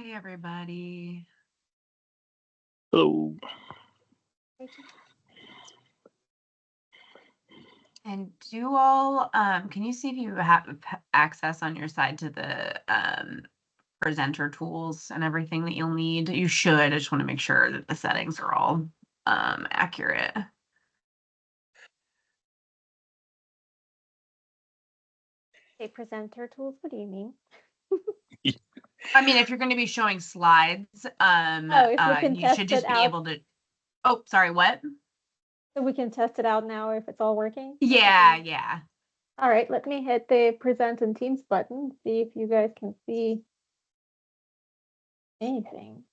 Hey, everybody. Hello. And do all, can you see if you have access on your side to the presenter tools and everything that you'll need? You should. I just want to make sure that the settings are all accurate. Say presenter tools, what do you mean? I mean, if you're going to be showing slides, if we can you test should just it be out. able to. Oh, sorry, what? So we can test it out now if it's all working? Yeah. All right, let me hit the present in Teams button, see if you guys can see anything.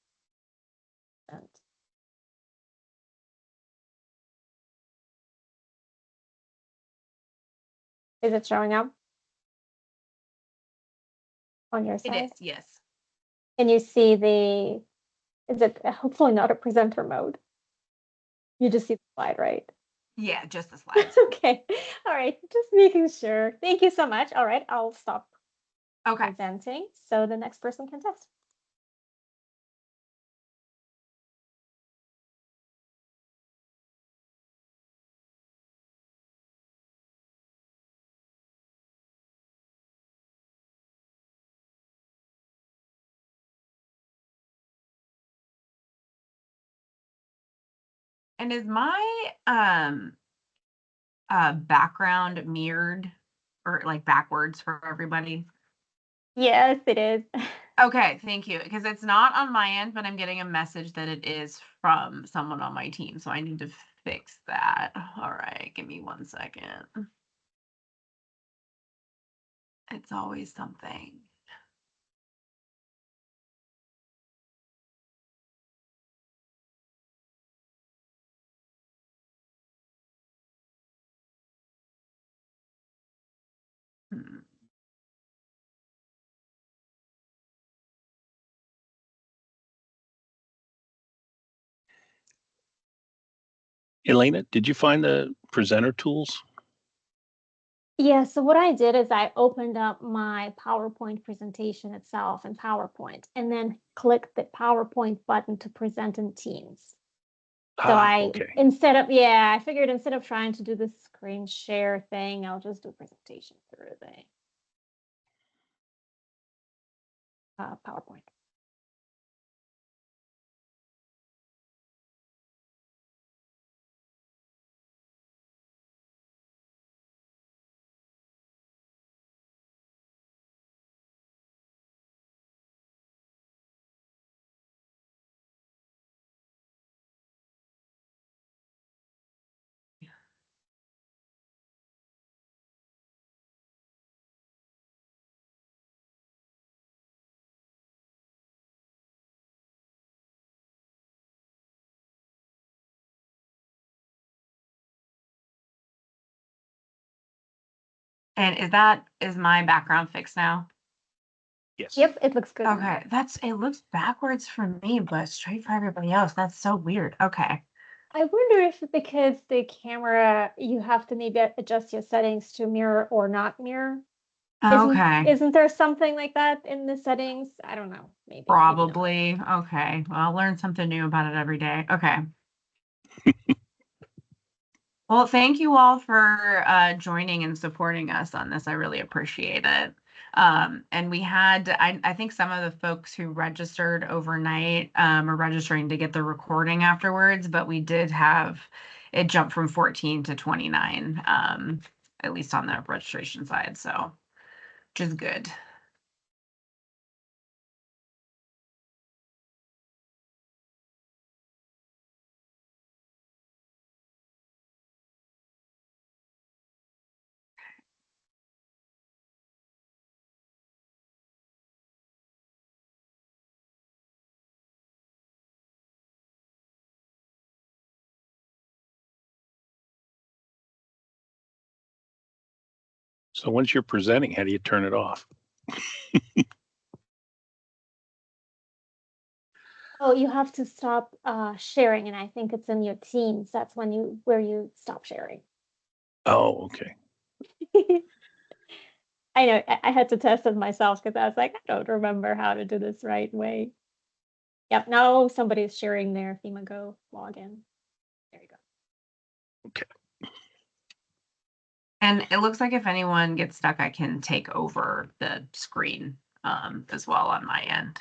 Is it showing up on your side? It is, yes. Can you see is it hopefully not a presenter mode? You just see the slide, right? Yeah, just the slides. Okay, all right, just making sure. Thank you so much. All right, I'll stop presenting so the next person can test. And is my background mirrored or like backwards for everybody? Yes, it is. Okay, thank you. Because it's not on my end, but I'm getting a message that it is from someone on my team. So I need to fix that. All right, give me 1 second. It's always something. Hmm. Elena, did you find the presenter tools? Yeah, so what I did is I opened up my PowerPoint presentation itself in PowerPoint and then clicked the PowerPoint button to present in Teams. So I figured instead of trying to do the screen share thing, I'll just do presentation through the PowerPoint. And is my background fixed now? Yes. Yep, it looks good. Okay, it looks backwards for me, but straight for everybody else. That's so weird. Okay. I wonder if because the camera, you have to maybe adjust your settings to mirror or not mirror. Okay. Isn't there something like that in the settings? I don't know. Maybe. Probably. Okay. Well, I'll learn something new about it every day. Okay. Well, thank you all for joining and supporting us on this. I really appreciate it. And we had, I think some of the folks who registered overnight are registering to get the recording afterwards, but we did have it jump from 14 to 29, at least on the registration side. So, which is good. So once you're presenting, how do you turn it off? Oh, you have to stop sharing, and I think it's in your Teams. That's where you stop sharing. Oh, okay. I know I had to test it myself because I was like, I don't remember how to do this right way. Yep, now somebody's sharing their FEMA Go login. There you go. Okay. And it looks like if anyone gets stuck, I can take over the screen as well on my end.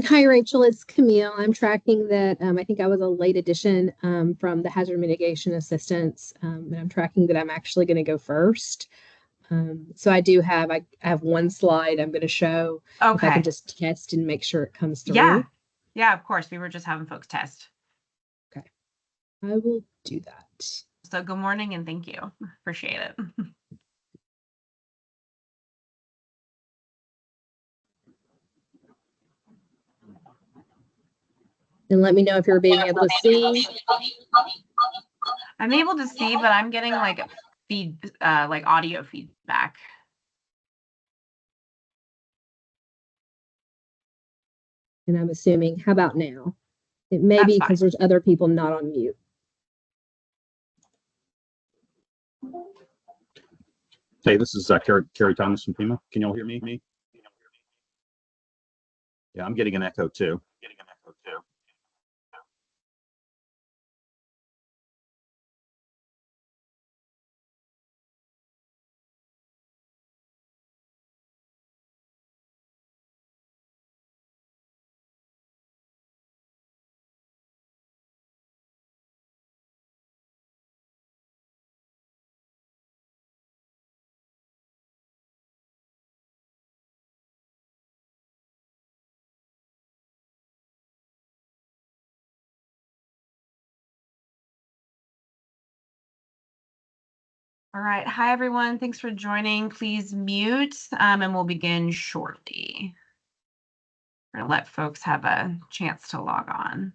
Hi, Rachel, it's Camille. I'm tracking that. I think I was a late addition from the hazard mitigation assistance, and I'm tracking that I'm actually going to go first. So I do have, I have one slide I'm going to show. If I Okay. can just test and make sure it comes through. Yeah. Yeah, of course. We were just having folks test. Okay. I will do that. So good morning and thank you. Appreciate it. And let me know if you're being able to see. I'm able to see, but I'm getting like like audio feedback. And I'm assuming, how about now? It may That's be because fine. there's other people not on mute. Hey, this is Kerry Thomas from FEMA. Can y'all hear me? Yeah, I'm getting an echo too. All right. Hi, everyone. Thanks for joining. Please mute and we'll begin shortly. We're going to let folks have a chance to log on.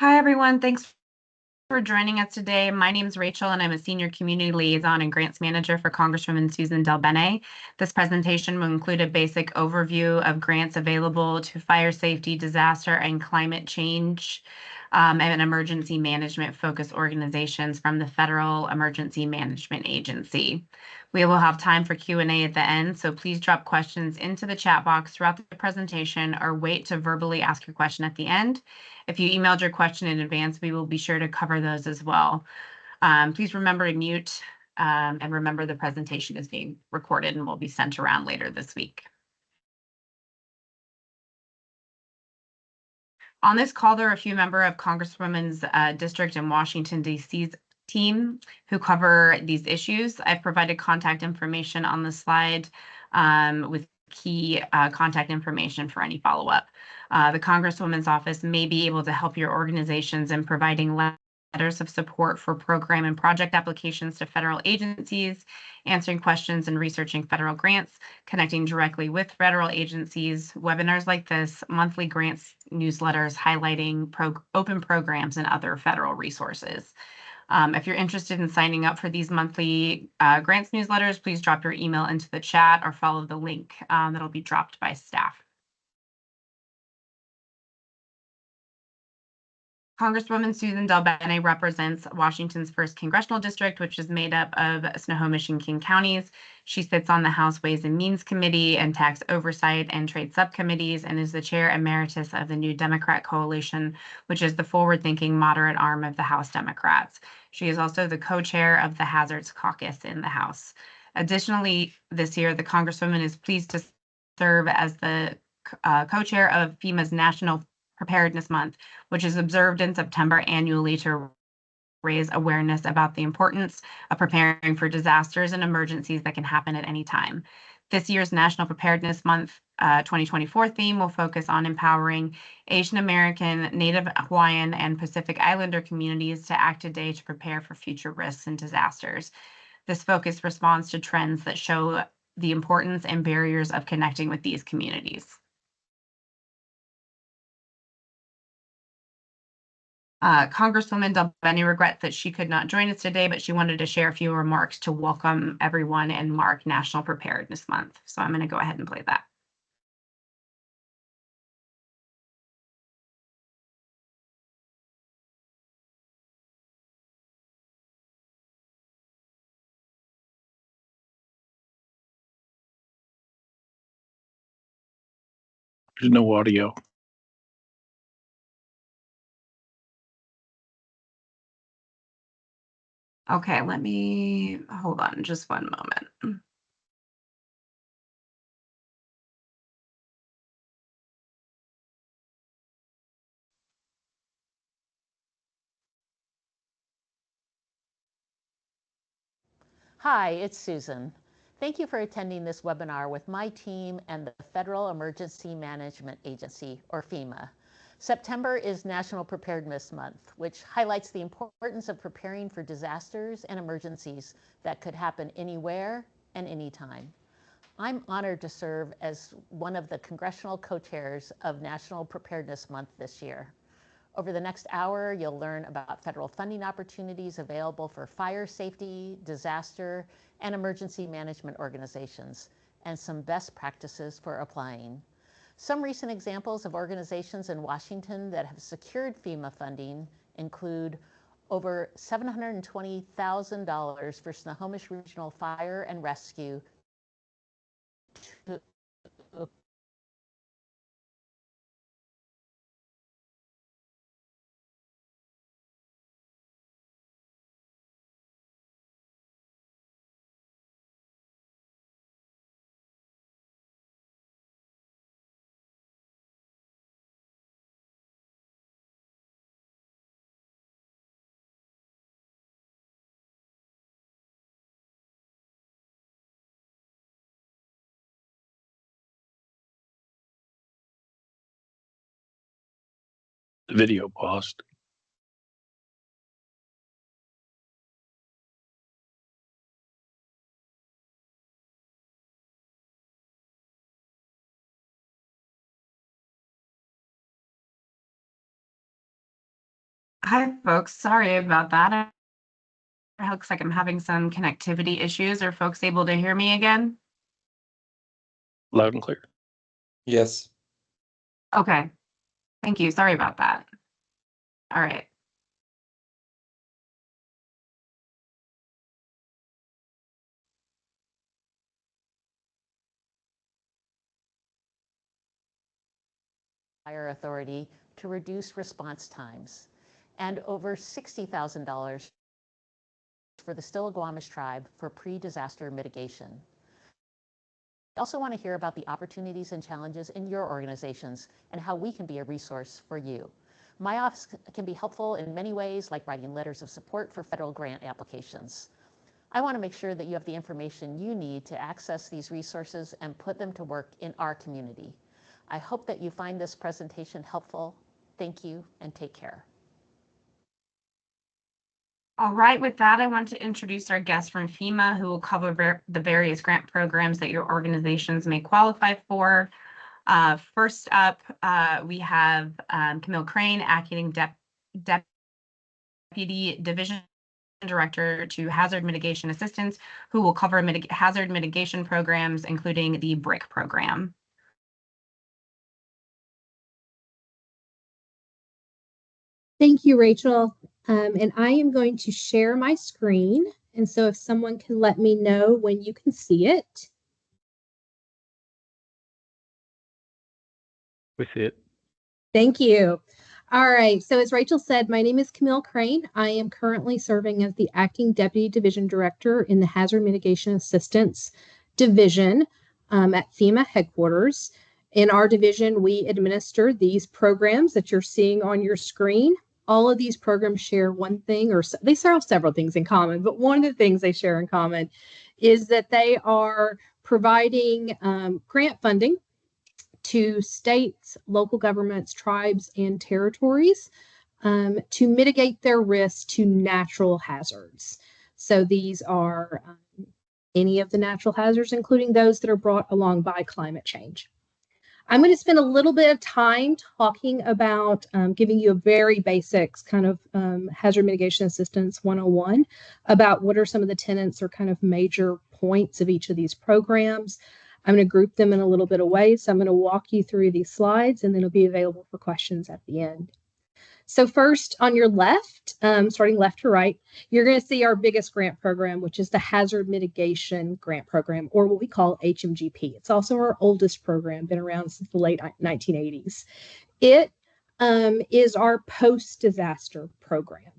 Hi, everyone. Thanks for joining us today. My name is Rachel, and I'm a Senior Community Liaison and Grants Manager for Congresswoman Suzan DelBene. This presentation will include a basic overview of grants available to fire safety, disaster, and climate change and emergency management focused organizations from the Federal Emergency Management Agency. We will have time for Q&A at the end, so please drop questions into the chat box throughout the presentation or wait to verbally ask your question at the end. If you emailed your question in advance, we will be sure to cover those as well. Please remember to mute and remember the presentation is being recorded and will be sent around later this week. On this call, there are a few members of Congresswoman's district in Washington, D.C.'s team who cover these issues. I've provided contact information on the slide with key contact information for any follow-up. The Congresswoman's office may be able to help your organizations in providing letters of support for program and project applications to federal agencies, answering questions and researching federal grants, connecting directly with federal agencies, webinars like this, monthly grants newsletters highlighting open programs and other federal resources. If you're interested in signing up for these monthly grants newsletters, please drop your email into the chat or follow the link that'll be dropped by staff. Congresswoman Suzan DelBene represents Washington's 1st Congressional District, which is made up of Snohomish and King counties. She sits on the House Ways and Means Committee and Tax Oversight and Trade Subcommittees and is the chair emeritus of the New Democrat Coalition, which is the forward-thinking moderate arm of the House Democrats. She is also the co-chair of the Hazards Caucus in the House. Additionally, this year, the Congresswoman is pleased to serve as the co-chair of FEMA's National Preparedness Month, which is observed in September annually to raise awareness about the importance of preparing for disasters and emergencies that can happen at any time. This year's National Preparedness Month 2024 theme will focus on empowering Asian American, Native Hawaiian, and Pacific Islander communities to act today to prepare for future risks and disasters. This focus responds to trends that show the importance and barriers of connecting with these communities. Congresswoman DelBene regrets that she could not join us today, but she wanted to share a few remarks to welcome everyone and mark National Preparedness Month. So I'm going to go ahead and play that. There's no audio. Okay, let me hold on just one moment. Hi, it's Susan. Thank you for attending this webinar with my team and the Federal Emergency Management Agency, or FEMA. September is National Preparedness Month, which highlights the importance of preparing for disasters and emergencies that could happen anywhere and anytime. I'm honored to serve as one of the congressional co-chairs of National Preparedness Month this year. Over the next hour, you'll learn about federal funding opportunities available for fire safety, disaster, and emergency management organizations, and some best practices for applying. Some recent examples of organizations in Washington that have secured FEMA funding include over $720,000 for Snohomish Regional Fire and Rescue to The video paused. Hi, folks. Sorry about that. It looks like I'm having some connectivity issues. Are folks able to hear me again? Loud and clear. Yes. Okay. Thank you. Sorry about that. All right. Fire Authority to reduce response times, and over $60,000 for the Stillaguamish tribe for pre-disaster mitigation. I also want to hear about the opportunities and challenges in your organizations and how we can be a resource for you. My office can be helpful in many ways, like writing letters of support for federal grant applications. I want to make sure that you have the information you need to access these resources and put them to work in our community. I hope that you find this presentation helpful. Thank you and take care. All right, with that, I want to introduce our guest from FEMA who will cover the various grant programs that your organizations may qualify for. First up, we have Camille Crane, Acting Deputy Division Director to Hazard Mitigation Assistance, who will cover hazard mitigation programs, including the BRIC program. Thank you, Rachel. And I am going to share my screen. And so if someone can let me know when you can see it. We see it. Thank you. All right. So as Rachel said, my name is Camille Crane. I am currently serving as the Acting Deputy Division Director in the Hazard Mitigation Assistance Division at FEMA headquarters. In our division, we administer these programs that you're seeing on your screen. All of these programs share one thing, or they share several things in common, but one of the things they share in common is that they are providing grant funding to states, local governments, tribes, and territories to mitigate their risk to natural hazards. So these are any of the natural hazards, including those that are brought along by climate change. I'm going to spend a little bit of time talking about giving you a very basics kind of hazard mitigation assistance 101 about what are some of the tenets or kind of major points of each of these programs. I'm going to group them in a little bit of ways. So I'm going to walk you through these slides and then it'll be available for questions at the end. So first on your left, starting left to right, you're going to see our biggest grant program, which is the Hazard Mitigation Grant Program, or what we call HMGP. It's also our oldest program, been around since the late 1980s. It is our post-disaster program.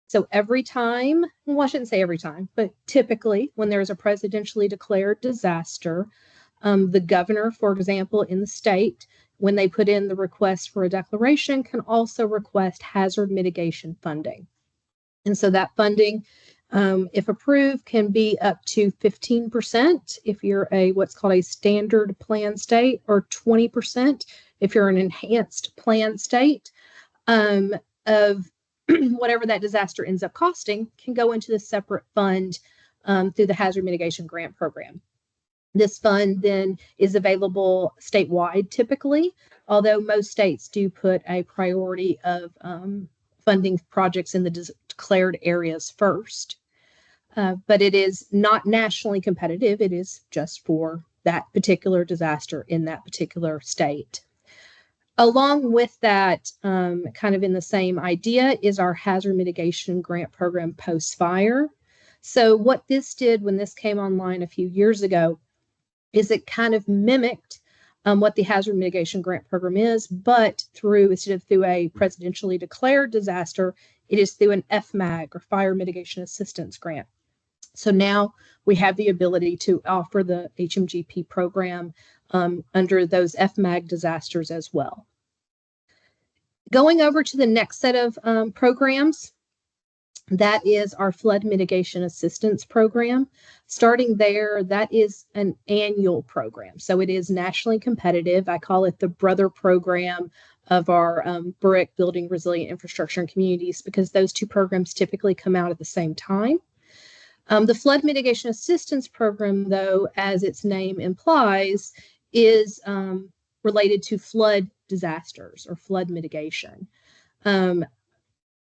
So every time, well, I shouldn't say every time, but typically when there is a presidentially declared disaster, the governor, for example, in the state, when they put in the request for a declaration, can also request hazard mitigation funding. And so that funding, if approved, can be up to 15% if you're a what's called a standard plan state, or 20% if you're an enhanced plan state, of whatever that disaster ends up costing can go into the separate fund through the Hazard Mitigation Grant Program. This fund then is available statewide typically, although most states do put a priority of funding projects in the declared areas first. But it is not nationally competitive. It is just for that particular disaster in that particular state. Along with that, kind of in the same idea, is our Hazard Mitigation Grant Program post-fire. So what this did when this came online a few years ago is it kind of mimicked what the Hazard Mitigation Grant Program is, but instead of through a presidentially declared disaster, it is through an FMAG, or Fire Mitigation Assistance Grant. So now we have the ability to offer the HMGP program under those FMAG disasters as well. Going over to the next set of programs, that is our Flood Mitigation Assistance Program. Starting there, that is an annual program. So it is nationally competitive. I call it the brother program of our BRIC, Building Resilient Infrastructure and Communities, because those two programs typically come out at the same time. The Flood Mitigation Assistance Program, though, as its name implies, is related to flood disasters or flood mitigation.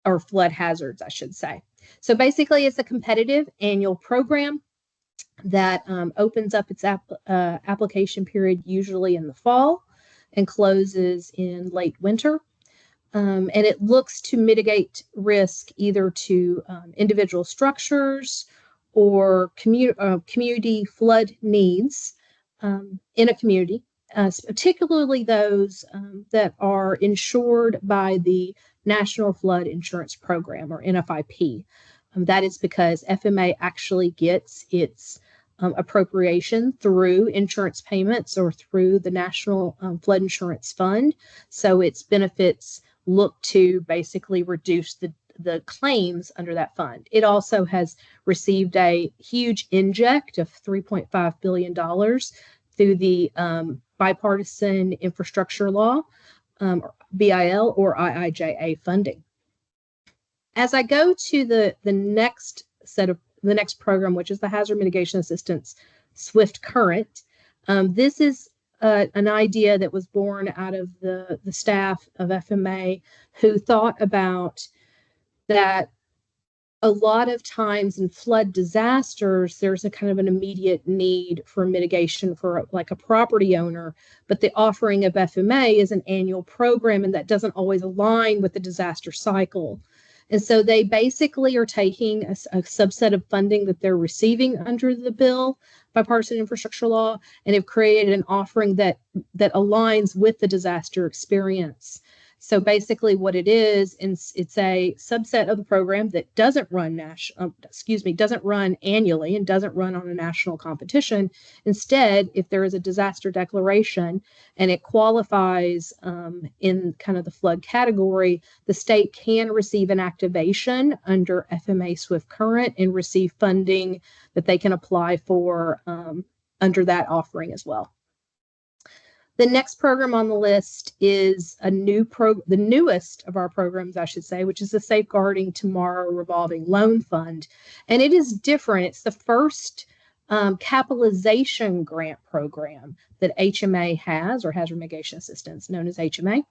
Or flood hazards, I should say. So basically, it's a competitive annual program that opens up its application period usually in the fall and closes in late winter. And it looks to mitigate risk either to individual structures or community flood needs in a community, particularly those that are insured by the National Flood Insurance Program, or NFIP. That is because FMA actually gets its appropriation through insurance payments or through the National Flood Insurance Fund. So its benefits look to basically reduce the claims under that fund. It also has received a huge inject of $3.5 billion through the Bipartisan Infrastructure Law, BIL, or IIJA funding. As I go to the next program, which is the Hazard Mitigation Assistance Swift Current, this is an idea that was born out of the staff of FMA, who thought about that a lot of times in flood disasters, there's a kind of an immediate need for mitigation for like a property owner, but the offering of FMA is an annual program, and that doesn't always align with the disaster cycle. And so they basically are taking a subset of funding that they're receiving under the bill, bipartisan infrastructure law, and have created an offering that aligns with the disaster experience. So basically what it is, it's a subset of the program that doesn't run doesn't run annually and doesn't run on a national competition. Instead, if there is a disaster declaration and it qualifies in kind of the flood category, the state can receive an activation under FMA Swift Current and receive funding that they can apply for under that offering as well. The next program on the list is the newest of our programs, I should say, which is the Safeguarding Tomorrow Revolving Loan Fund. And it is different. It's the first capitalization grant program that HMA has, or Hazard Mitigation Assistance, known as HMA,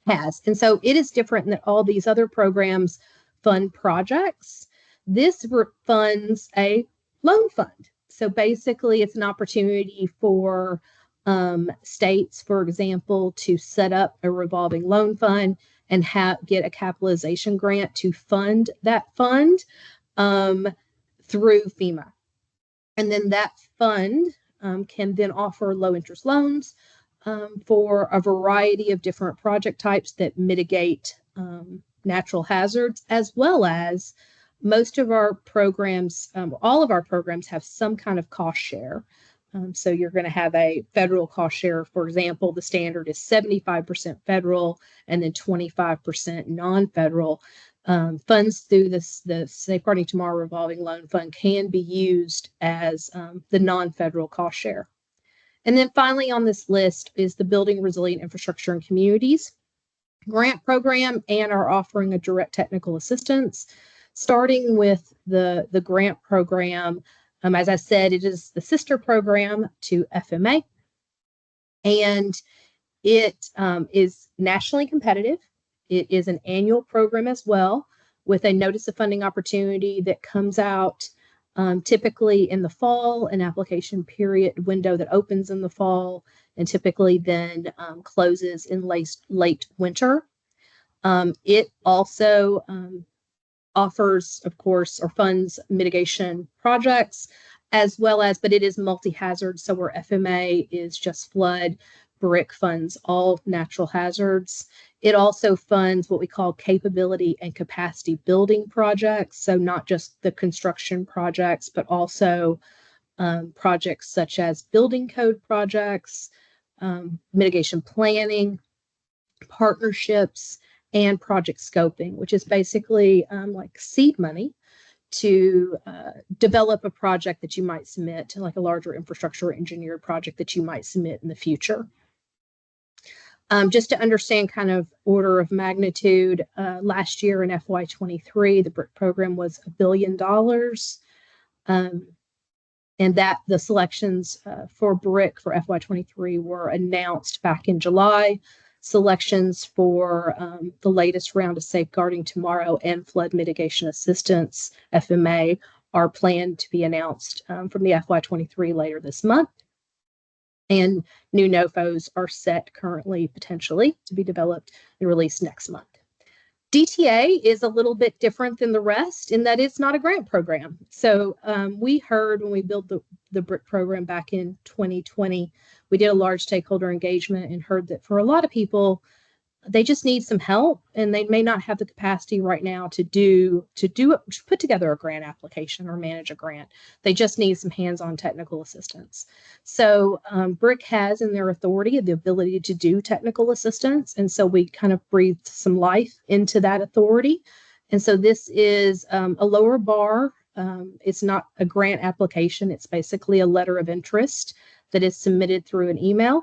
has. And so it is different in that all these other programs fund projects. This funds a loan fund. So basically, it's an opportunity for states, for example, to set up a revolving loan fund and get a capitalization grant to fund that fund through FEMA. And then that fund can then offer low interest loans for a variety of different project types that mitigate natural hazards, as well as most of our programs, all of our programs have some kind of cost share. So you're going to have a federal cost share. For example, the standard is 75% federal and then 25% non-federal. Funds through the Safeguarding Tomorrow Revolving Loan Fund can be used as the non-federal cost share. And then finally on this list is the Building Resilient Infrastructure in Communities grant program, and are offering a direct technical assistance. Starting with the grant program, as I said, it is the sister program to FMA, and it is nationally competitive. It is an annual program as well, with a notice of funding opportunity that comes out typically in the fall, an application period window that opens in the fall and typically then closes in late winter. It also offers, of course, or funds mitigation projects, as well as, but it is multi-hazard. So where FMA is just flood, BRIC funds all natural hazards. It also funds what we call capability and capacity building projects. So not just the construction projects, but also projects such as building code projects, mitigation planning, partnerships, and project scoping, which is basically like seed money to develop a project that you might submit to, like a larger infrastructure engineered project that you might submit in the future. Just to understand kind of order of magnitude, last year in FY23, the BRIC program was $1 billion. And that the selections for BRIC for FY23 were announced back in July. Selections for the latest round of Safeguarding Tomorrow and Flood Mitigation Assistance, FMA, are planned to be announced from the FY23 later this month. And new NOFOs are set currently, potentially, to be developed and released next month. DTA is a little bit different than the rest in that it's not a grant program. So we heard when we built the BRIC program back in 2020, we did a large stakeholder engagement and heard that for a lot of people, they just need some help, and they may not have the capacity right now to put together a grant application or manage a grant. They just need some hands-on technical assistance. So BRIC has in their authority the ability to do technical assistance, and so we kind of breathed some life into that authority. And so this is a lower bar. It's not a grant application. It's basically a letter of interest that is submitted through an email.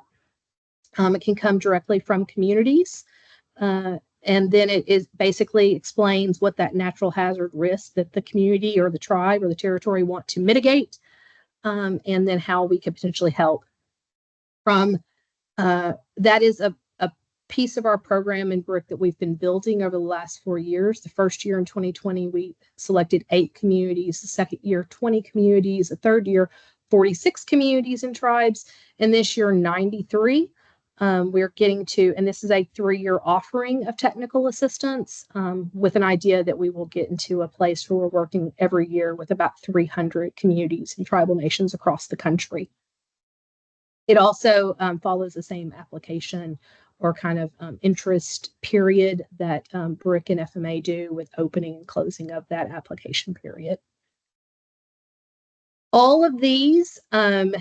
It can come directly from communities. And then it is basically explains what that natural hazard risk that the community or the tribe or the territory want to mitigate, and then how we could potentially help. From that is a piece of our program in BRIC that we've been building over the last 4 years. The first year in 2020, we selected 8 communities. The second year, 20 communities. The third year, 46 communities and tribes. And this year, 93. We're getting to, and this is a 3-year offering of technical assistance, with an idea that we will get into a place where we're working every year with about 300 communities and tribal nations across the country. It also follows the same application or kind of interest period that BRIC and FMA do, with opening and closing of that application period. All of these have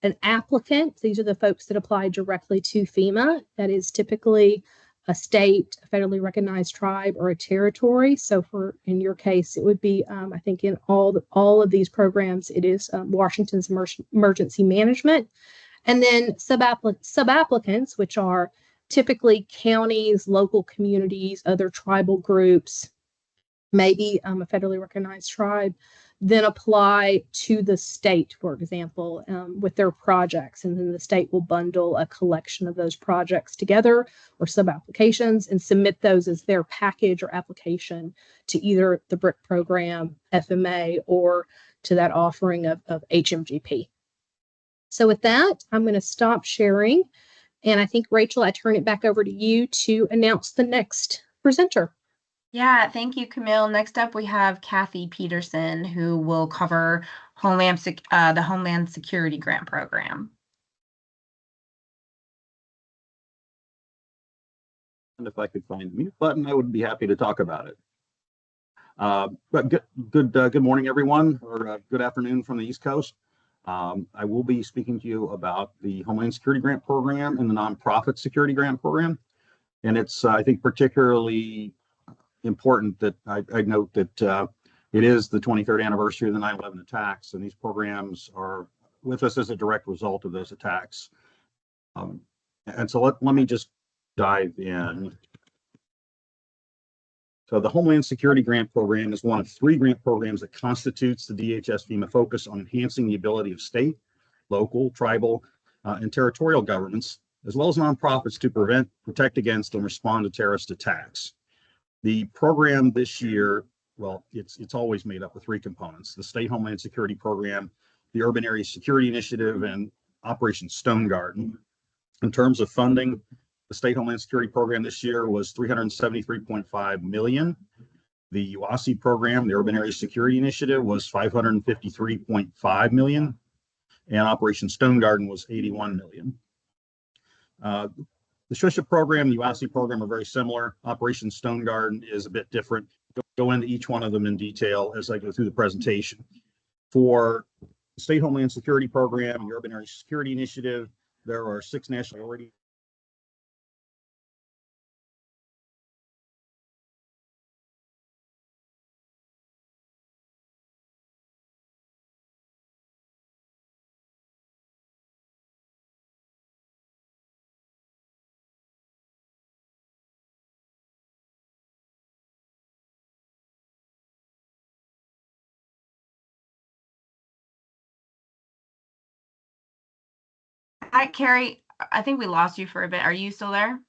an applicant. These are the folks that apply directly to FEMA. That is typically a state, a federally recognized tribe, or a territory. So in your case, it would be, I think in all of these programs, it is Washington's Emergency Management. And then sub-applicants, which are typically counties, local communities, other tribal groups, maybe a federally recognized tribe, then apply to the state, for example, with their projects. And then the state will bundle a collection of those projects together, or sub-applications, and submit those as their package or application to either the BRIC program, FMA, or to that offering of HMGP. So with that, I'm going to stop sharing. And I think, Rachel, I turn it back over to you to announce the next presenter. Yeah, thank you, Camille. Next up, we have Kathy Peterson, who will cover the Homeland Security Grant Program. And if I could find the mute button, I would be happy to talk about it. But good morning, everyone, or good afternoon from the East Coast. I will be speaking to you about the Homeland Security Grant Program and the Nonprofit Security Grant Program. And it's, I think, particularly important that I note that it is the 23rd anniversary of the 9/11 attacks, and these programs are with us as a direct result of those attacks. And so let me just dive in. So the Homeland Security Grant Program is one of 3 grant programs that constitutes the DHS FEMA focus on enhancing the ability of state, local, tribal, and territorial governments, as well as nonprofits, to prevent, protect against, and respond to terrorist attacks. The program this year, well, it's always made up of 3 components: the State Homeland Security Program, the Urban Area Security Initiative, and Operation Stone Garden. In terms of funding, the State Homeland Security Program this year was $373.5 million. The UASI program, the Urban Area Security Initiative, was $553.5 million, and Operation Stone Garden was $81 million. The SHUSHA program and the UASI program are very similar. Operation Stone Garden is a bit different. Go into each one of them in detail as I go through the presentation. For the State Homeland Security Program and the Urban Area Security Initiative, there are 6 national priorities. Hi, Carrie. I think we lost you for a bit. Are you still there?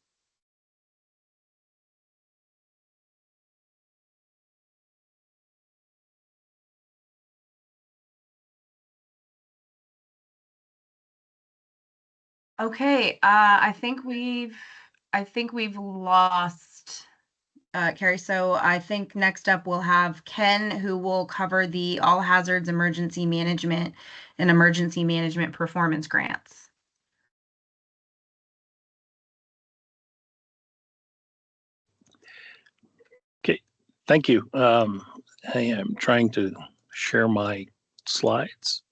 Okay, I think we've lost Carrie. So I think next up we'll have Ken, who will cover the All Hazards Emergency Management and Emergency Management Performance Grants. Okay, thank you. I am trying to share my slides.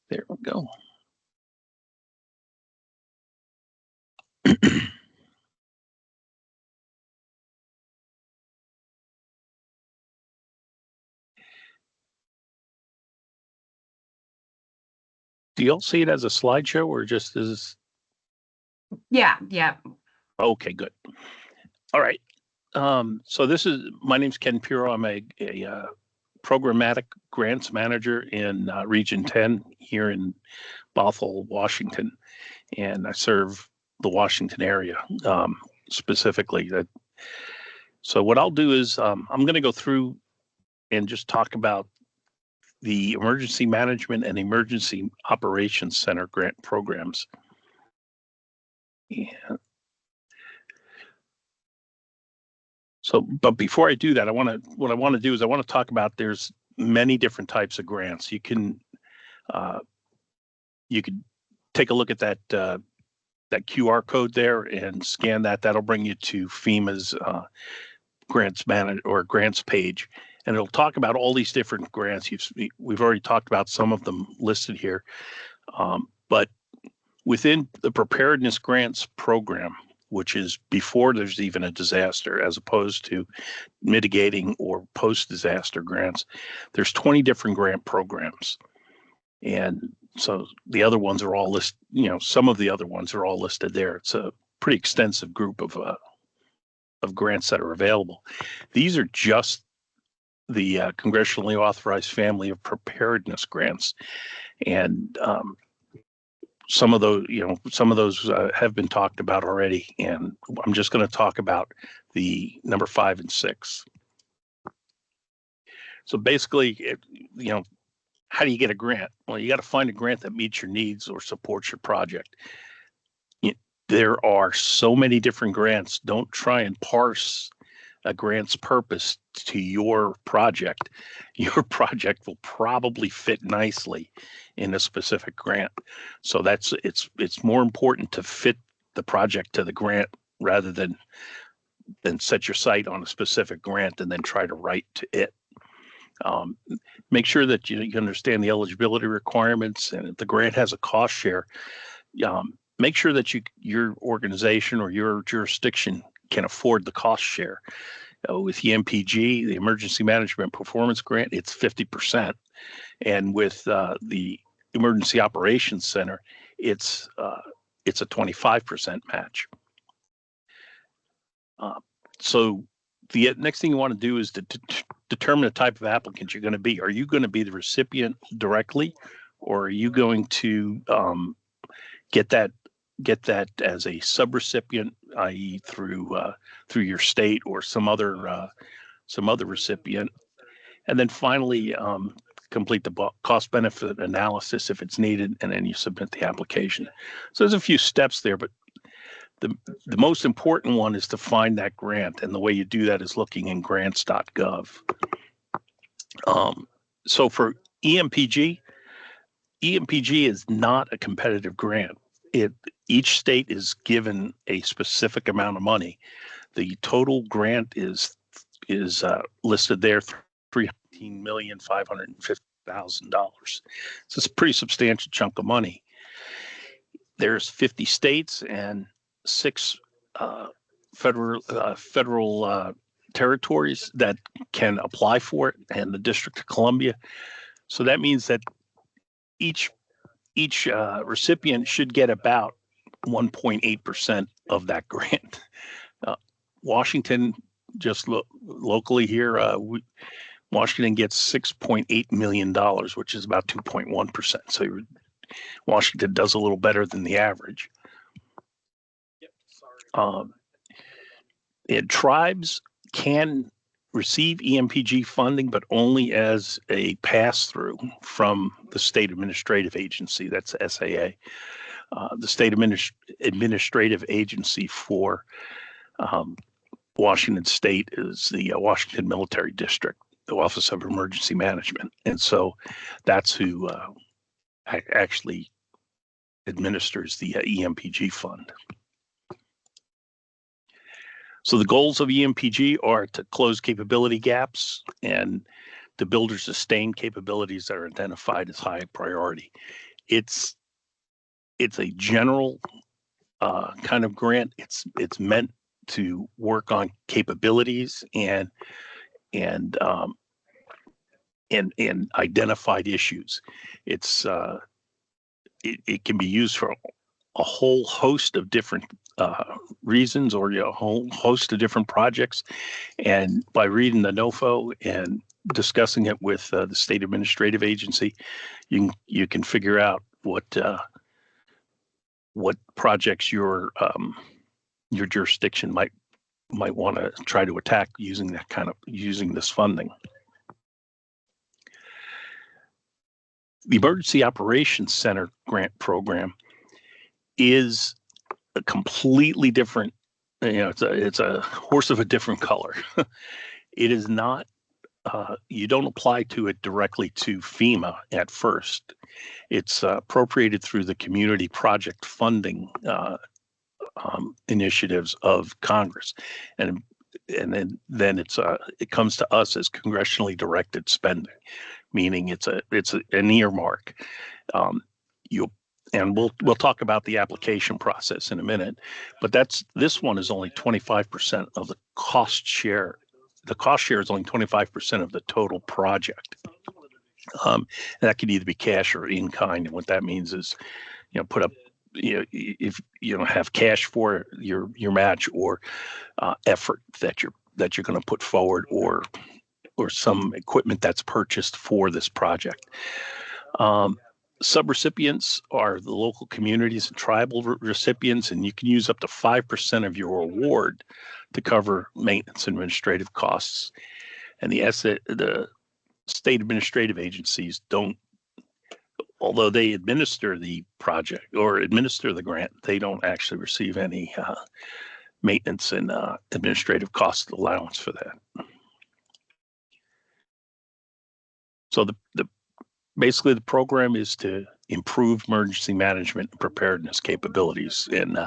There we go. Do y'all see it as a slideshow or just as Yeah, yeah. Okay, good. All right. So my name's Ken Puro. I'm a programmatic grants manager in Region 10 here in Bothell, Washington, and I serve the Washington area specifically. So what I'll do is I'm going to go through and just talk about the Emergency Management and Emergency Operations Center grant programs. Yeah. So, but before I do that, what I want to do is I want to talk about there's many different types of grants. You could take a look at that QR code there and scan that. That'll bring you to FEMA's grants page, and it'll talk about all these different grants. We've already talked about some of them listed here, but within the preparedness grants program, which is before there's even a disaster, as opposed to mitigating or post-disaster grants, there's 20 different grant programs. And so the other ones are all listed, some of the other ones are all listed there. It's a pretty extensive group of grants that are available. These are just the congressionally authorized family of preparedness grants. And some of those have been talked about already, and I'm just going to talk about the number 5 and 6. So basically, how do you get a grant? Well, you got to find a grant that meets your needs or supports your project. There are so many different grants. Don't try and parse a grant's purpose to your project. Your project will probably fit nicely in a specific grant. So it's more important to fit the project to the grant rather than set your sight on a specific grant and then try to write to it. Make sure that you understand the eligibility requirements, and if the grant has a cost share, make sure that your organization or your jurisdiction can afford the cost share. With the MPG, the Emergency Management Performance Grant, it's 50%, and with the Emergency Operations Center, it's a 25% match. So the next thing you want to do is to determine the type of applicant you're going to be. Are you going to be the recipient directly, or are you going to get that as a subrecipient, i.e., through your state or some other recipient? And then finally, complete the cost benefit analysis if it's needed, and then you submit the application. So there's a few steps there, but the most important one is to find that grant, and the way you do that is looking in grants.gov. So for EMPG is not a competitive grant. Each state is given a specific amount of money. The total grant is listed there, $13,550,000. So it's a pretty substantial chunk of money. There's 50 states and 6 federal territories that can apply for it, and the District of Columbia. So that means that each recipient should get about 1.8% of that grant. Washington, just locally here, Washington gets $6.8 million, which is about 2.1%. So Washington does a little better than the average. Tribes can receive EMPG funding, but only as a pass-through from the state administrative agency. That's SAA. The state administrative agency for Washington State is the Washington Military District, the Office of Emergency Management. And so that's who actually administers the EMPG fund. So the goals of EMPG are to close capability gaps and to build or sustain capabilities that are identified as high priority. It's a general kind of grant. It's meant to work on capabilities and identified issues. It can be used for a whole host of different reasons, or a whole host of different projects. And by reading the NOFO and discussing it with the state administrative agency, you can figure out what projects your jurisdiction might want to try to attack using this funding. The Emergency Operations Center grant program is a completely different, it's a horse of a different color. It is not, you don't apply to it directly to FEMA at first. It's appropriated through the community project funding initiatives of Congress, and then it comes to us as congressionally directed spending, meaning it's an earmark. And we'll talk about the application process in a minute, but this one is only 25% of the cost share. The cost share is only 25% of the total project. And that could either be cash or in kind. And what that means is, put up, if you don't have cash for your match, or effort that you're going to put forward, or some equipment that's purchased for this project. Subrecipients are the local communities and tribal recipients, and you can use up to 5% of your award to cover maintenance and administrative costs. And the state administrative agencies don't, although they administer the project or administer the grant, they don't actually receive any maintenance and administrative cost allowance for that. So basically the program is to improve emergency management and preparedness capabilities, and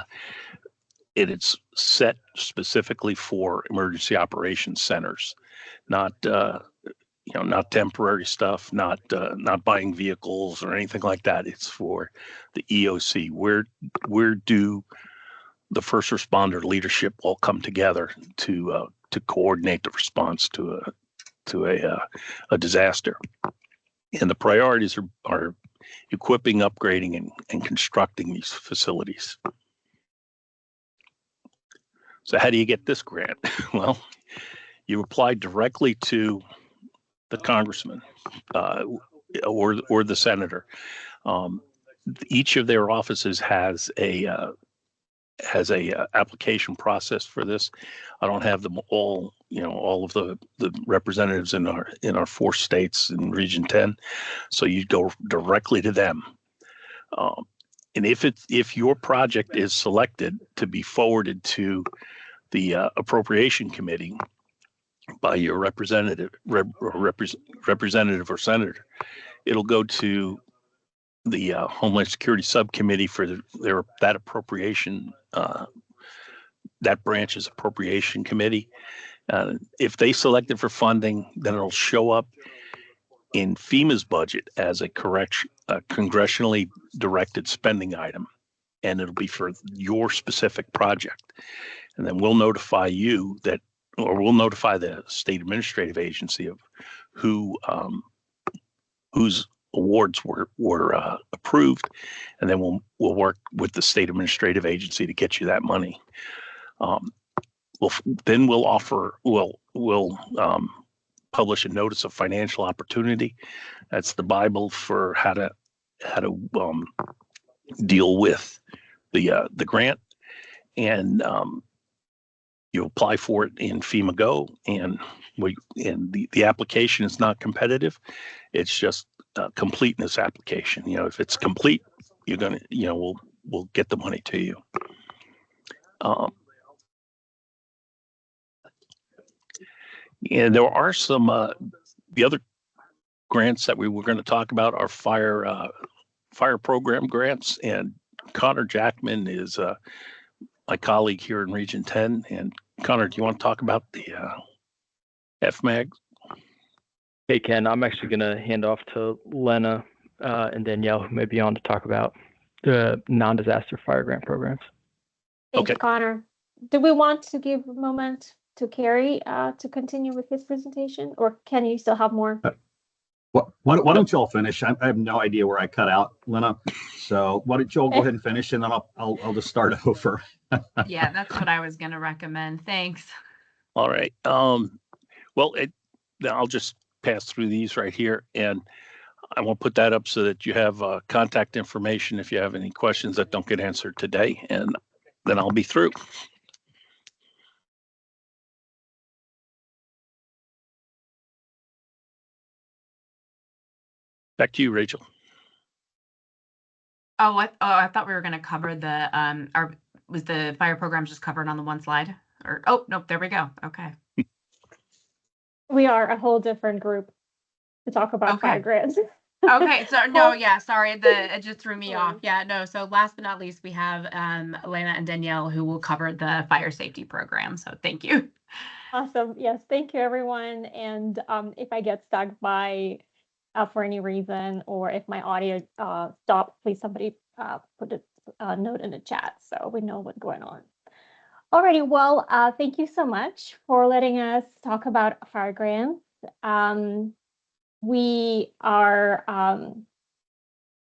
it's set specifically for emergency operations centers, not not temporary stuff, not buying vehicles or anything like that. It's for the EOC. Where do the first responder leadership all come together to coordinate the response to a disaster? And the priorities are equipping, upgrading, and constructing these facilities. So how do you get this grant? Well, you apply directly to the congressman or the senator. Each of their offices has a application process for this. I don't have them all, all of the representatives in our 4 states in Region 10. So you go directly to them. And if your project is selected to be forwarded to the appropriation committee by your representative or senator, it'll go to the Homeland Security Subcommittee for that appropriation, that branch's appropriation committee. If they select it for funding, then it'll show up in FEMA's budget as a congressionally directed spending item, and it'll be for your specific project. And then we'll notify you that, or we'll notify the state administrative agency of whose awards were approved, and then we'll work with the state administrative agency to get you that money. We'll publish a notice of financial opportunity. That's the Bible for how to deal with the grant, and you apply for it in FEMA Go, and the application is not competitive. It's just a completeness application. If it's complete, you're gonna, we'll get the money to you. And there are some the other grants that we were going to talk about are fire program grants, and Connor Jackman is my colleague here in Region 10. And Connor, do you want to talk about the FMAG? Hey, Ken, I'm actually going to hand off to Lena and Danielle, who may be on to talk about the non-disaster fire grant programs. Thank you, Connor. Do we want to give a moment to Carrie to continue with his presentation, or can you still have more? Why don't y'all finish? I have no idea where I cut out, Lena. So why don't y'all go ahead and finish, and then I'll just start over. Yeah, that's what I was going to recommend. Thanks. All right. Well, I'll just pass through these right here, and I won't put that up so that you have contact information if you have any questions that don't get answered today, and then I'll be through. Back to you, Rachel. I thought we were going to cover the was the fire program just covered on the one slide? Or oh nope, there we go. Okay. We are a whole different group to talk about fire grants. Okay, so no, yeah, sorry, it just threw me off. Yeah, no. So last but not least, we have Elena and Danielle who will cover the fire safety program. So thank you. Awesome. Yes, thank you, everyone. And if I get stuck by for any reason, or if my audio stops, please somebody put a note in the chat so we know what's going on. Alrighty, well, thank you so much for letting us talk about fire grants. We are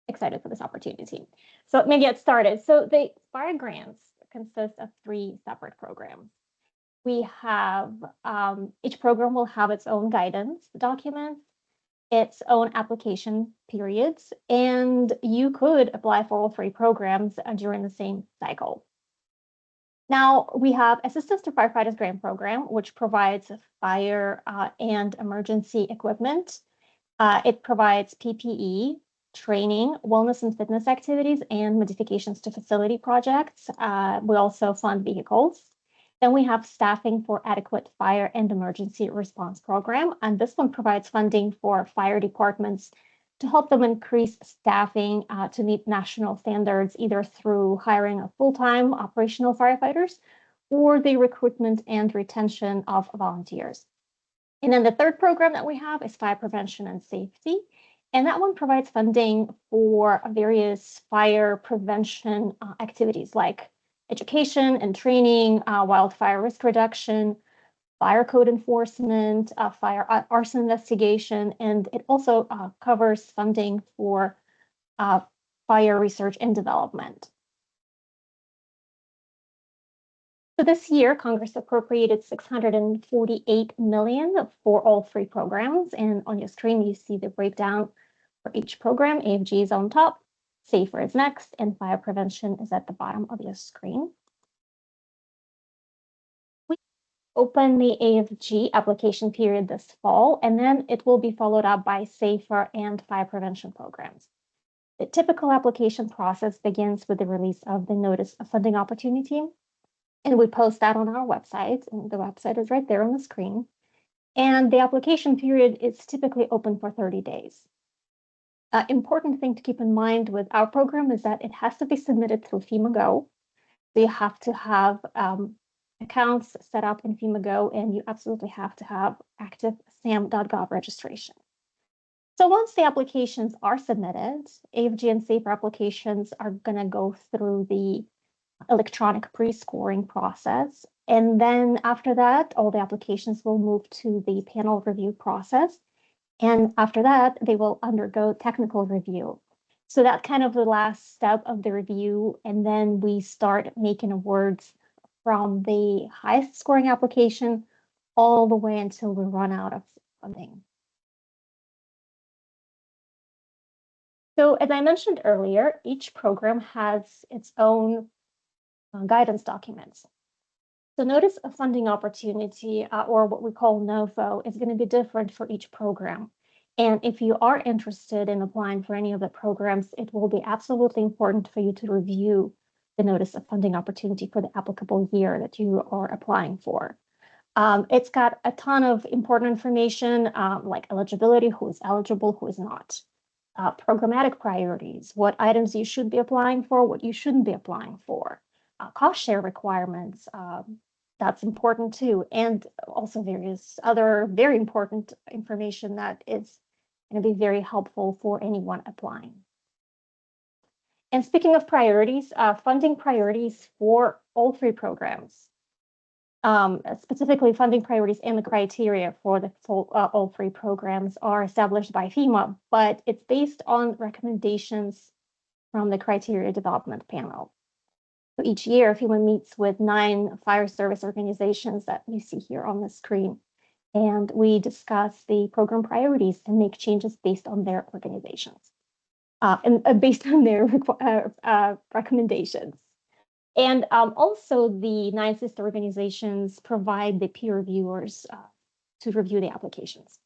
excited for this opportunity. So let me get started. So the fire grants consist of 3 separate programs. We have, each program will have its own guidance documents, its own application periods, and you could apply for all 3 programs during the same cycle. Now, we have Assistance to Firefighters Grant Program, which provides fire and emergency equipment. It provides PPE, training, wellness and fitness activities, and modifications to facility projects. We also fund vehicles. Then we have Staffing for Adequate Fire and Emergency Response Program, and this one provides funding for fire departments to help them increase staffing to meet national standards, either through hiring of full-time operational firefighters or the recruitment and retention of volunteers. And then the third program that we have is Fire Prevention and Safety, and that one provides funding for various fire prevention activities like education and training, wildfire risk reduction, fire code enforcement, fire arson investigation, and it also covers funding for fire research and development. So this year, Congress appropriated $648 million for all 3 programs, and on your screen you see the breakdown for each program. AFG is on top, SAFER is next, and fire prevention is at the bottom of your screen. Open the AFG application period this fall, and then it will be followed up by SAFER and fire prevention programs. The typical application process begins with the release of the Notice of Funding Opportunity, and we post that on our website, and the website is right there on the screen. And the application period is typically open for 30 days. Important thing to keep in mind with our program is that it has to be submitted through FEMA Go. So you have to have accounts set up in FEMA Go, and you absolutely have to have active SAM.gov registration. So once the applications are submitted, AFG and SAFER applications are going to go through the electronic pre-scoring process. And then after that, all the applications will move to the panel review process. And after that, they will undergo technical review. So that's kind of the last step of the review. And then we start making awards from the highest scoring application all the way until we run out of funding. So as I mentioned earlier, each program has its own guidance documents. So Notice of Funding Opportunity, or what we call NOFO, is going to be different for each program. And if you are interested in applying for any of the programs, it will be absolutely important for you to review the Notice of Funding Opportunity for the applicable year that you are applying for. It's got a ton of important information like eligibility, who is eligible, who is not. Programmatic priorities, what items you should be applying for, what you shouldn't be applying for. Cost share requirements, that's important too. And also various other very important information that is going to be very helpful for anyone applying. And speaking of priorities, funding priorities for all 3 programs. Specifically, funding priorities and the criteria for the all three programs are established by FEMA, but it's based on recommendations from the criteria development panel. So each year, FEMA meets with 9 fire service organizations that you see here on the screen, and we discuss the program priorities and make changes based on their organizations and based on their recommendations. And also the 9 sister organizations provide the peer reviewers to review the applications.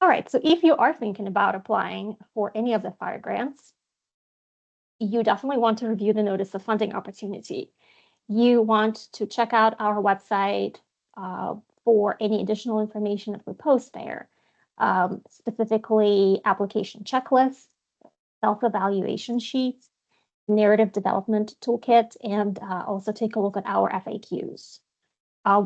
All right, so if you are thinking about applying for any of the fire grants, you definitely want to review the notice of funding opportunity. You want to check out our website for any additional information that we post there, specifically application checklists, self-evaluation sheets, narrative development toolkit, and also take a look at our FAQs.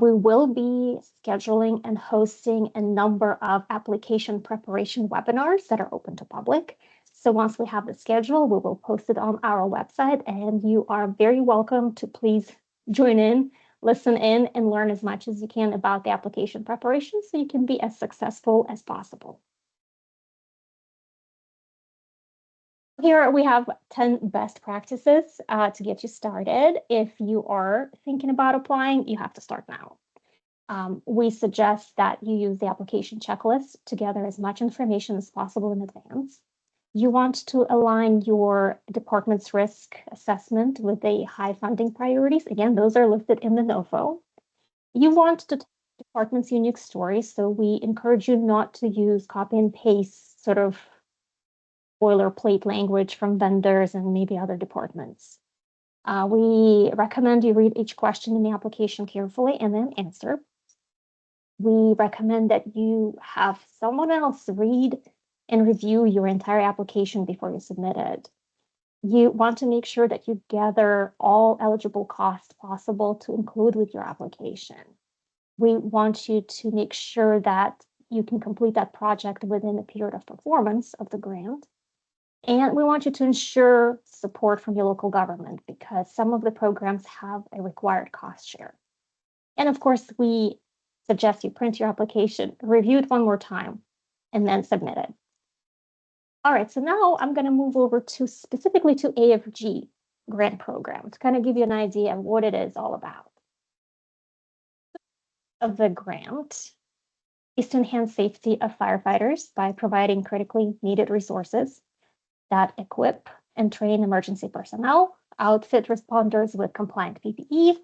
We will be scheduling and hosting a number of application preparation webinars that are open to public. So once we have the schedule, we will post it on our website, and you are very welcome to please join in, listen in, and learn as much as you can about the application preparation so you can be as successful as possible. Here we have 10 best practices to get you started. If you are thinking about applying, you have to start now. We suggest that you use the application checklist to gather as much information as possible in advance. You want to align your department's risk assessment with the high funding priorities. Again, those are listed in the NOFO. You want to tell the department's unique story, so we encourage you not to use copy and paste sort of boilerplate language from vendors and maybe other departments. We recommend you read each question in the application carefully and then answer. We recommend that you have someone else read and review your entire application before you submit it. You want to make sure that you gather all eligible costs possible to include with your application. We want you to make sure that you can complete that project within the period of performance of the grant. And we want you to ensure support from your local government because some of the programs have a required cost share. And of course, we suggest you print your application, review it one more time, and then submit it. All right, so now I'm going to move over to specifically to AFG grant program to kind of give you an idea of what it is all about. Of the grant is to enhance safety of firefighters by providing critically needed resources that equip and train emergency personnel, outfit responders with compliant PPE,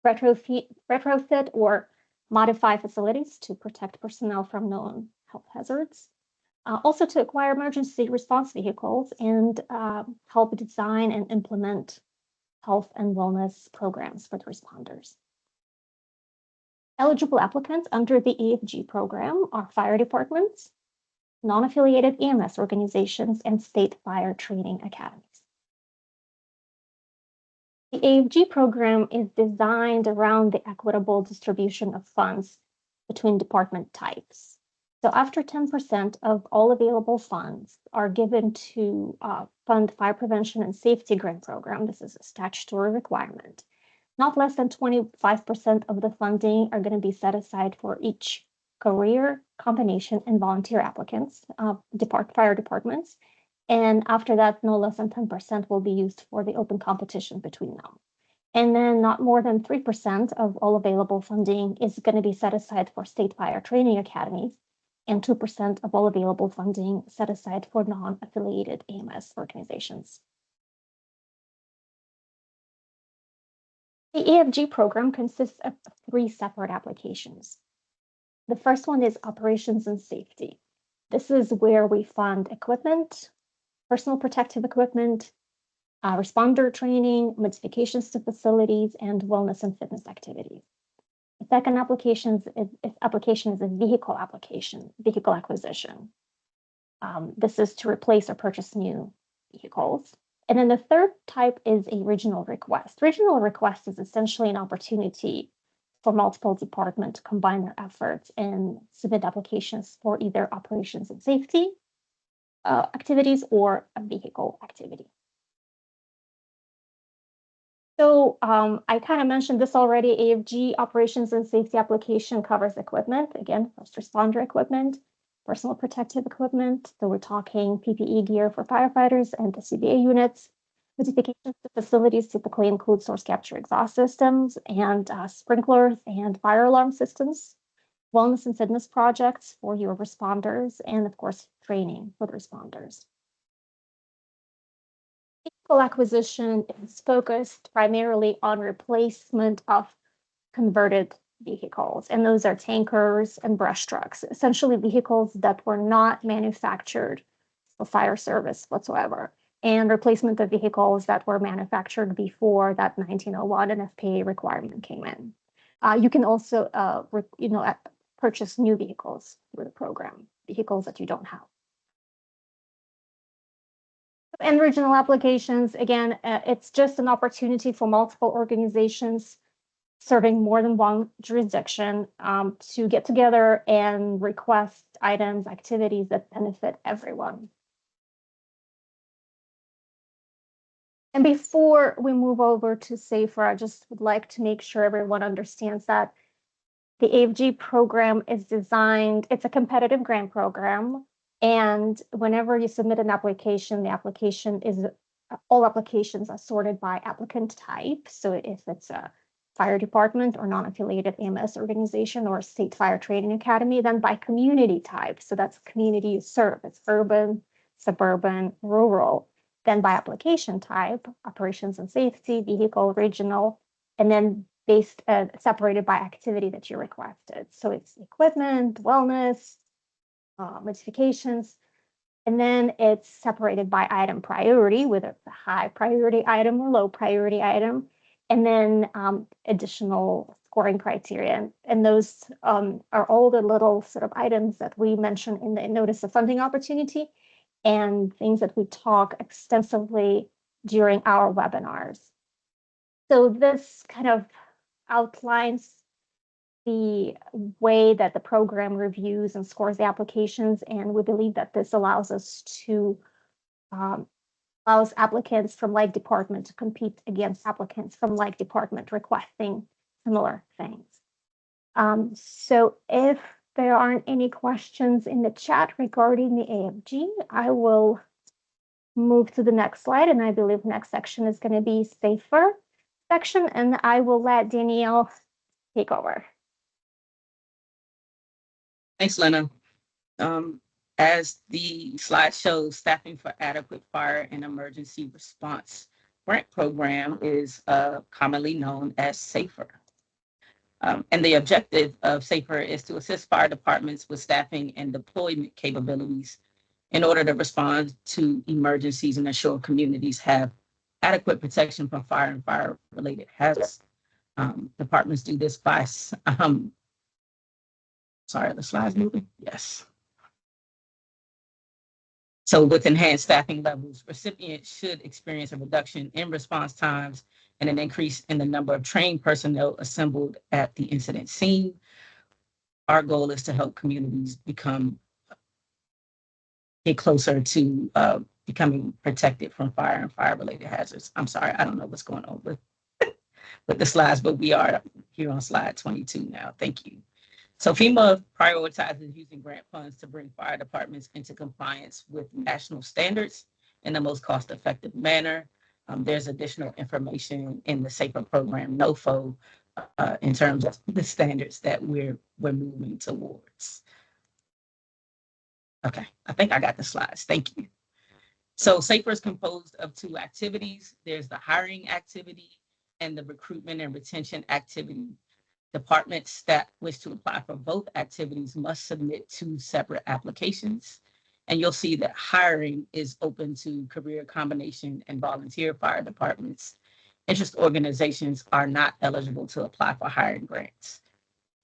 retrofit or modify facilities to protect personnel from known health hazards, also to acquire emergency response vehicles and help design and implement health and wellness programs for the responders. Eligible applicants under the AFG program are fire departments, non-affiliated EMS organizations, and state fire training academies. The AFG program is designed around the equitable distribution of funds between department types. So after 10% of all available funds are given to fund fire prevention and safety grant program, this is a statutory requirement, not less than 25% of the funding are going to be set aside for each career, combination, and volunteer applicants, fire departments. And after that, no less than 10% will be used for the open competition between them. And then not more than 3% of all available funding is going to be set aside for state fire training academies, and 2% of all available funding set aside for non-affiliated EMS organizations. The AFG program consists of 3 separate applications. The first one is operations and safety. This is where we fund equipment, personal protective equipment, responder training, modifications to facilities, and wellness and fitness activities. The second application is a vehicle application, vehicle acquisition. This is to replace or purchase new vehicles. And then the third type is a regional request. Regional request is essentially an opportunity for multiple departments to combine their efforts and submit applications for either operations and safety activities or a vehicle activity. So I kind of mentioned this already. AFG operations and safety application covers equipment, again, first responder equipment, personal protective equipment. So we're talking PPE gear for firefighters and the CBA units. Notifications to facilities typically include source capture exhaust systems and sprinklers and fire alarm systems, wellness and fitness projects for your responders, and of course, training for the responders. Vehicle acquisition is focused primarily on replacement of converted vehicles, and those are tankers and brush trucks, essentially vehicles that were not manufactured for fire service whatsoever, and replacement of vehicles that were manufactured before that 1901 and FPA requirement came in. You can also, purchase new vehicles through the program, vehicles that you don't have. And regional applications, again, it's just an opportunity for multiple organizations serving more than one jurisdiction to get together and request items, activities that benefit everyone. And before we move over to SAFER, I just would like to make sure everyone understands that the AFG program is designed, it's a competitive grant program. And whenever you submit an application, the application is, all applications are sorted by applicant type. So if it's a fire department or non-affiliated EMS organization or state fire training academy, then by community type. So that's community you serve. It's urban, suburban, rural. Then by application type, operations and safety, vehicle, regional, and then based separated by activity that you requested. So it's equipment, wellness, modifications, and then it's separated by item priority, whether it's a high priority item or low priority item, and then additional scoring criteria. And those are all the little sort of items that we mentioned in the notice of funding opportunity and things that we talk extensively during our webinars. So this kind of outlines the way that the program reviews and scores the applications, and we believe that this allows us to allows applicants from like department to compete against applicants from like department requesting similar things. So if there aren't any questions in the chat regarding the AFG, I will move to the next slide, and I believe next section is going to be SAFER section, and I will let Danielle take over. Thanks, Lena. As the slide shows, Staffing for Adequate Fire and Emergency Response Grant Program is commonly known as SAFER. And the objective of SAFER is to assist fire departments with staffing and deployment capabilities in order to respond to emergencies and ensure communities have adequate protection from fire and fire-related hazards. Departments do this by, sorry, the slide's moving? Yes. So with enhanced staffing levels, recipients should experience a reduction in response times and an increase in the number of trained personnel assembled at the incident scene. Our goal is to help communities get closer to becoming protected from fire and fire-related hazards. I'm sorry, I don't know what's going on with the slides, but we are here on slide 22 now. Thank you. So FEMA prioritizes using grant funds to bring fire departments into compliance with national standards in the most cost-effective manner. There's additional information in the SAFER program, NOFO, in terms of the standards that we're moving towards. Okay, I think I got the slides. Thank you. So SAFER is composed of two activities. There's the hiring activity and the recruitment and retention activity. Departments that wish to apply for both activities must submit 2 separate applications. And you'll see that hiring is open to career combination and volunteer fire departments. Interest organizations are not eligible to apply for hiring grants.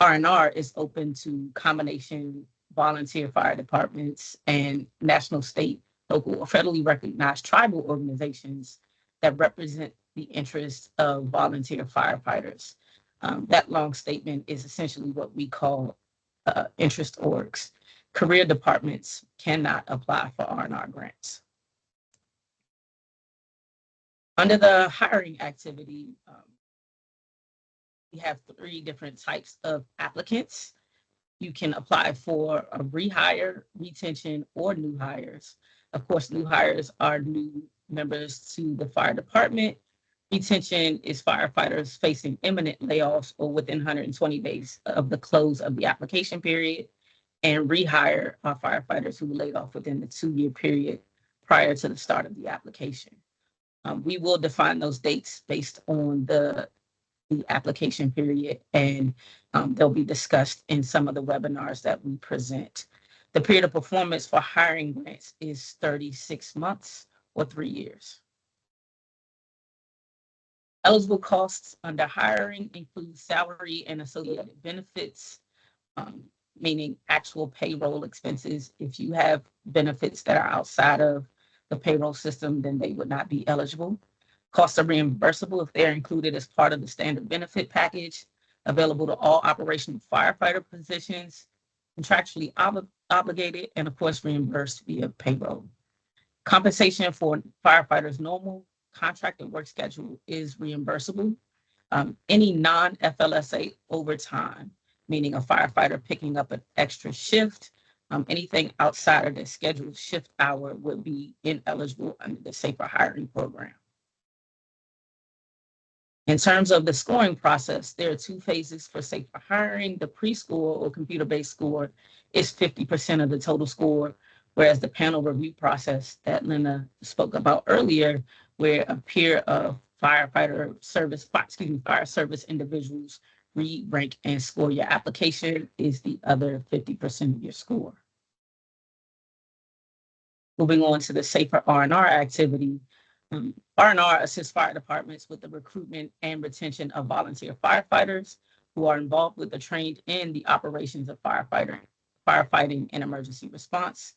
R&R is open to combination volunteer fire departments and national, state, local, or federally recognized tribal organizations that represent the interests of volunteer firefighters. That long statement is essentially what we call interest orgs. Career departments cannot apply for R&R grants. Under the hiring activity, we have 3 different types of applicants. You can apply for a rehire, retention, or new hires. Of course, new hires are new members to the fire department. Retention is firefighters facing imminent layoffs or within 120 days of the close of the application period. And rehire are firefighters who were laid off within the 2-year period prior to the start of the application. We will define those dates based on the application period, and they'll be discussed in some of the webinars that we present. The period of performance for hiring grants is 36 months or 3 years. Eligible costs under hiring include salary and associated benefits, meaning actual payroll expenses. If you have benefits that are outside of the payroll system, then they would not be eligible. Costs are reimbursable if they're included as part of the standard benefit package, available to all operational firefighter positions, contractually obligated, and of course reimbursed via payroll. Compensation for firefighters' normal contracted work schedule is reimbursable. Any non-FLSA overtime, meaning a firefighter picking up an extra shift, anything outside of the scheduled shift hour would be ineligible under the Safer Hiring Program. In terms of the scoring process, there are 2 phases for safer hiring. The pre-score or computer-based score is 50% of the total score, whereas the panel review process that Lena spoke about earlier, where a peer of fire service individuals read, rank, and score your application, is the other 50% of your score. Moving on to the Safer R&R activity. R&R assists fire departments with the recruitment and retention of volunteer firefighters who are involved with or trained in the operations of firefighting and emergency response.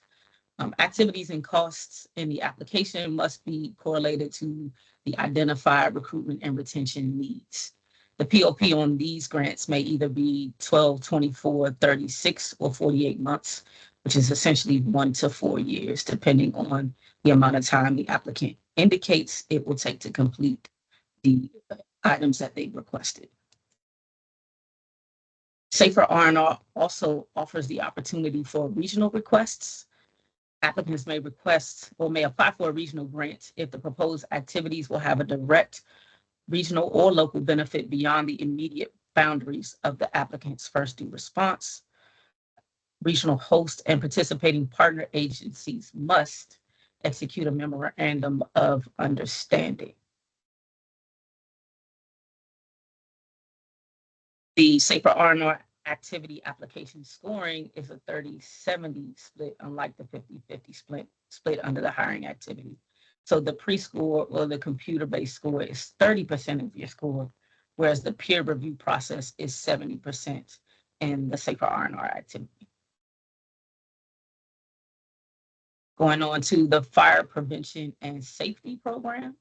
Activities and costs in the application must be correlated to the identified recruitment and retention needs. The POP on these grants may either be 12, 24, 36, or 48 months, which is essentially 1 to 4 years, depending on the amount of time the applicant indicates it will take to complete the items that they requested. Safer R&R also offers the opportunity for regional requests. Applicants may request or may apply for a regional grant if the proposed activities will have a direct regional or local benefit beyond the immediate boundaries of the applicant's first due response. Regional host and participating partner agencies must execute a memorandum of understanding. The Safer R&R activity application scoring is a 30-70 split, unlike the 50-50 split under the hiring activity. So the pre-score or the computer-based score is 30% of your score, whereas the peer review process is 70% in the Safer R&R activity. Going on to the Fire Prevention and Safety Program,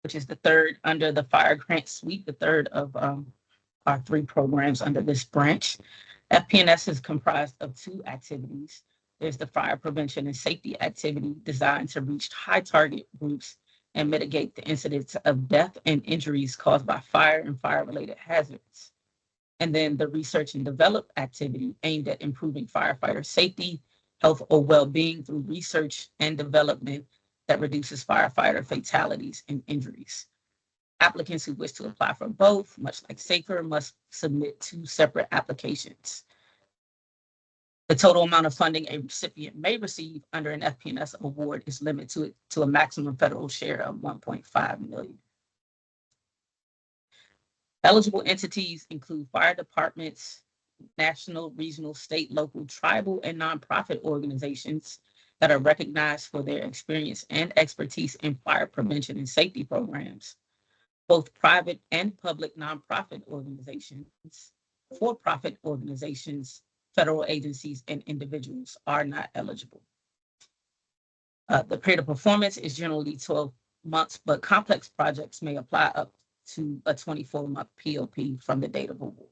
which is the 3rd under the Fire Grant Suite, the 3rd of our 3 programs under this branch. FP&S is comprised of 2 activities. There's the Fire Prevention and Safety activity designed to reach high target groups and mitigate the incidence of death and injuries caused by fire and fire-related hazards. And then the Research and Develop activity aimed at improving firefighter safety, health, or well-being through research and development that reduces firefighter fatalities and injuries. Applicants who wish to apply for both, much like SAFER, must submit 2 separate applications. The total amount of funding a recipient may receive under an FP&S award is limited to a maximum federal share of $1.5 million. Eligible entities include fire departments, national, regional, state, local, tribal, and nonprofit organizations that are recognized for their experience and expertise in fire prevention and safety programs. Both private and public nonprofit organizations, for-profit organizations, federal agencies, and individuals are not eligible. The period of performance is generally 12 months, but complex projects may apply up to a 24-month POP from the date of award.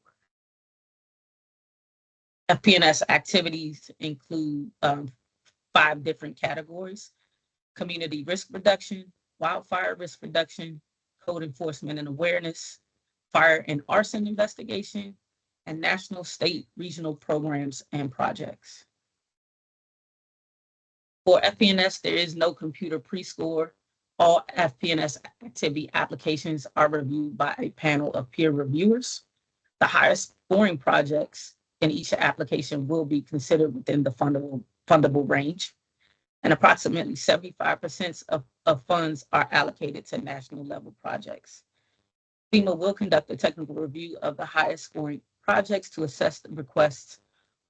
FP&S activities include 5 different categories. community risk reduction, wildfire risk reduction, code enforcement and awareness, fire and arson investigation, and national, state, regional programs and projects. For FP&S, there is no computer pre-score. All FP&S activity applications are reviewed by a panel of peer reviewers. The highest scoring projects in each application will be considered within the fundable range. And approximately 75% of funds are allocated to national level projects. FEMA will conduct a technical review of the highest scoring projects to assess the requests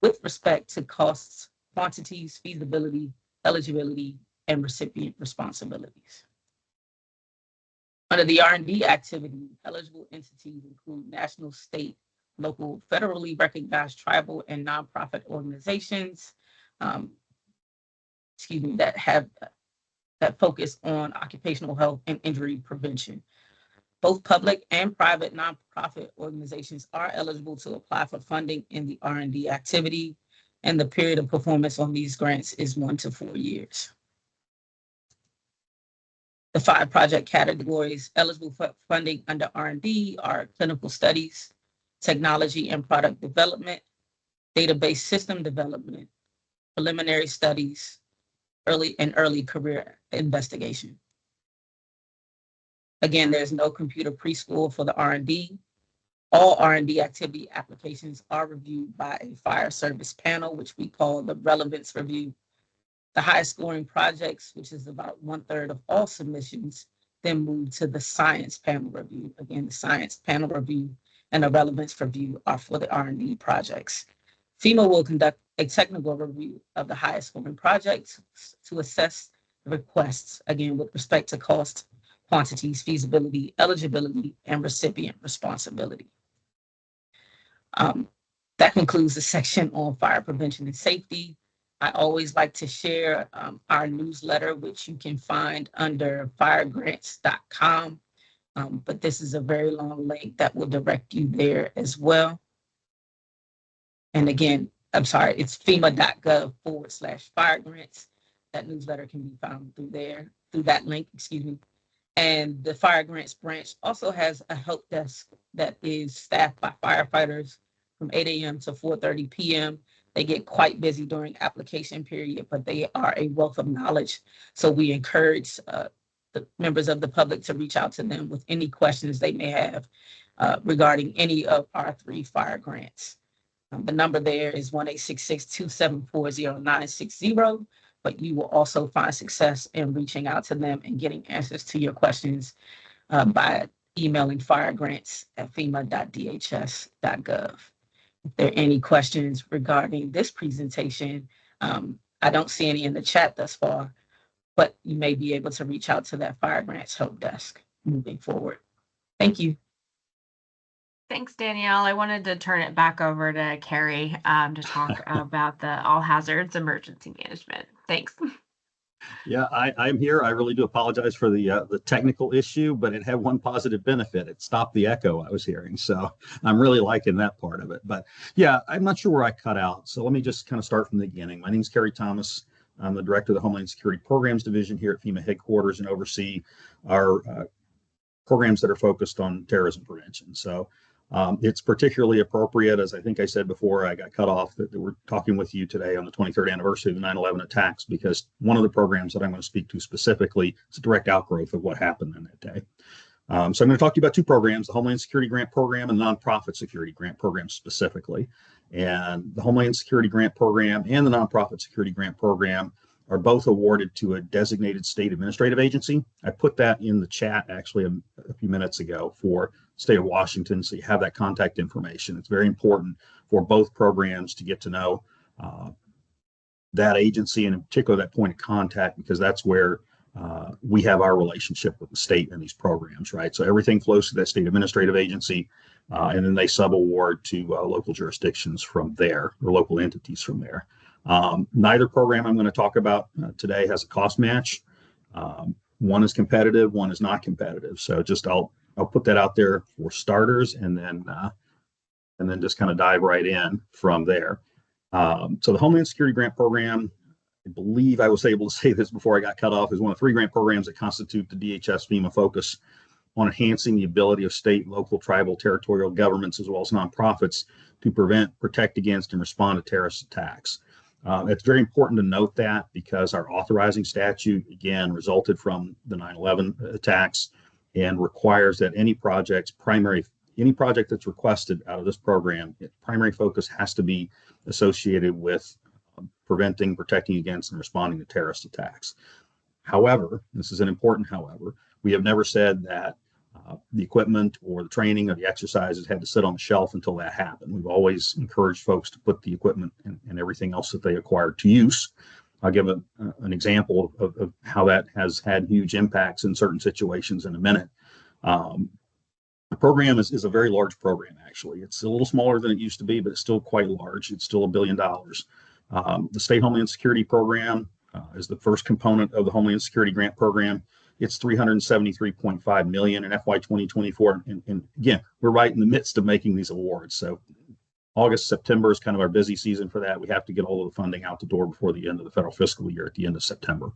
with respect to costs, quantities, feasibility, eligibility, and recipient responsibilities. Under the R&D activity, eligible entities include national, state, local, federally recognized tribal and nonprofit organizations that focus on occupational health and injury prevention. Both public and private nonprofit organizations are eligible to apply for funding in the R&D activity, and the period of performance on these grants is 1 to 4 years. The 5 project categories eligible for funding under R&D are clinical studies, technology and product development, database system development, preliminary studies, early career investigation. Again, there's no computer preschool for the R&D. All R&D activity applications are reviewed by a fire service panel, which we call the relevance review. The highest scoring projects, which is about 1/3 of all submissions, then move to the science panel review. Again, the science panel review and the relevance review are for the R&D projects. FEMA will conduct a technical review of the highest scoring projects to assess requests, again, with respect to cost, quantities, feasibility, eligibility, and recipient responsibility. That concludes the section on fire prevention and safety. I always like to share our newsletter, which you can find under firegrants.com. But this is a very long link that will direct you there as well. And again, I'm sorry, it's FEMA.gov/firegrants. That newsletter can be found through that link, excuse me. And the Fire Grants branch also has a help desk that is staffed by firefighters from 8 a.m. to 4:30 p.m. They get quite busy during application period, but they are a wealth of knowledge. So we encourage the members of the public to reach out to them with any questions they may have regarding any of our 3 fire grants. The number there is 1-866-274-0960, but you will also find success in reaching out to them and getting answers to your questions by emailing firegrants@fema.dhs.gov. If there are any questions regarding this presentation, I don't see any in the chat thus far, but you may be able to reach out to that Fire Grants help desk moving forward. Thank you. Thanks, Danielle. I wanted to turn it back over to Carrie to talk about the all hazards emergency management. Thanks. Yeah, I'm here. I really do apologize for the technical issue, but it had one positive benefit. It stopped the echo I was hearing. So I'm really liking that part of it. But yeah, I'm not sure where I cut out. So let me just kind of start from the beginning. My name is Carrie Thomas. I'm the director of the Homeland Security Programs Division here at FEMA headquarters and oversee our programs that are focused on terrorism prevention. So it's particularly appropriate, as I think I said before I got cut off, that we're talking with you today on the 23rd anniversary of the 9/11 attacks, because one of the programs that I'm going to speak to specifically is a direct outgrowth of what happened on that day. So I'm going to talk to you about 2 programs, the Homeland Security Grant Program and the Nonprofit Security Grant Program specifically. And the Homeland Security Grant Program and the Nonprofit Security Grant Program are both awarded to a designated state administrative agency. I put that in the chat actually a few minutes ago for state of Washington, so you have that contact information. It's very important for both programs to get to know that agency, and in particular that point of contact, because that's where we have our relationship with the state and these programs, right? So everything flows to that state administrative agency, and then they subaward to local jurisdictions from there, or local entities from there. Neither program I'm going to talk about today has a cost match. One is competitive, one is not competitive. So just I'll put that out there for starters, and then just kind of dive right in from there. So the Homeland Security Grant Program I believe I was able to say this before I got cut off, is one of 3 grant programs that constitute the DHS FEMA focus on enhancing the ability of state, local, tribal, territorial governments, as well as nonprofits, to prevent, protect against, and respond to terrorist attacks. It's very important to note that, because our authorizing statute, again, resulted from the 9/11 attacks and requires that any project that's requested out of this program, its primary focus has to be associated with preventing, protecting against, and responding to terrorist attacks. However, this is an important however, we have never said that the equipment or the training or the exercises had to sit on the shelf until that happened. We've always encouraged folks to put the equipment and everything else that they acquired to use. I'll give an example of how that has had huge impacts in certain situations in a minute. The program is a very large program, actually. It's a little smaller than it used to be, but it's still quite large. It's still $1 billion. The State Homeland Security Program is the first component of the Homeland Security Grant Program. It's $373.5 million in FY 2024. And again, we're right in the midst of making these awards. So August, September is kind of our busy season for that. We have to get all of the funding out the door before the end of the federal fiscal year at the end of September.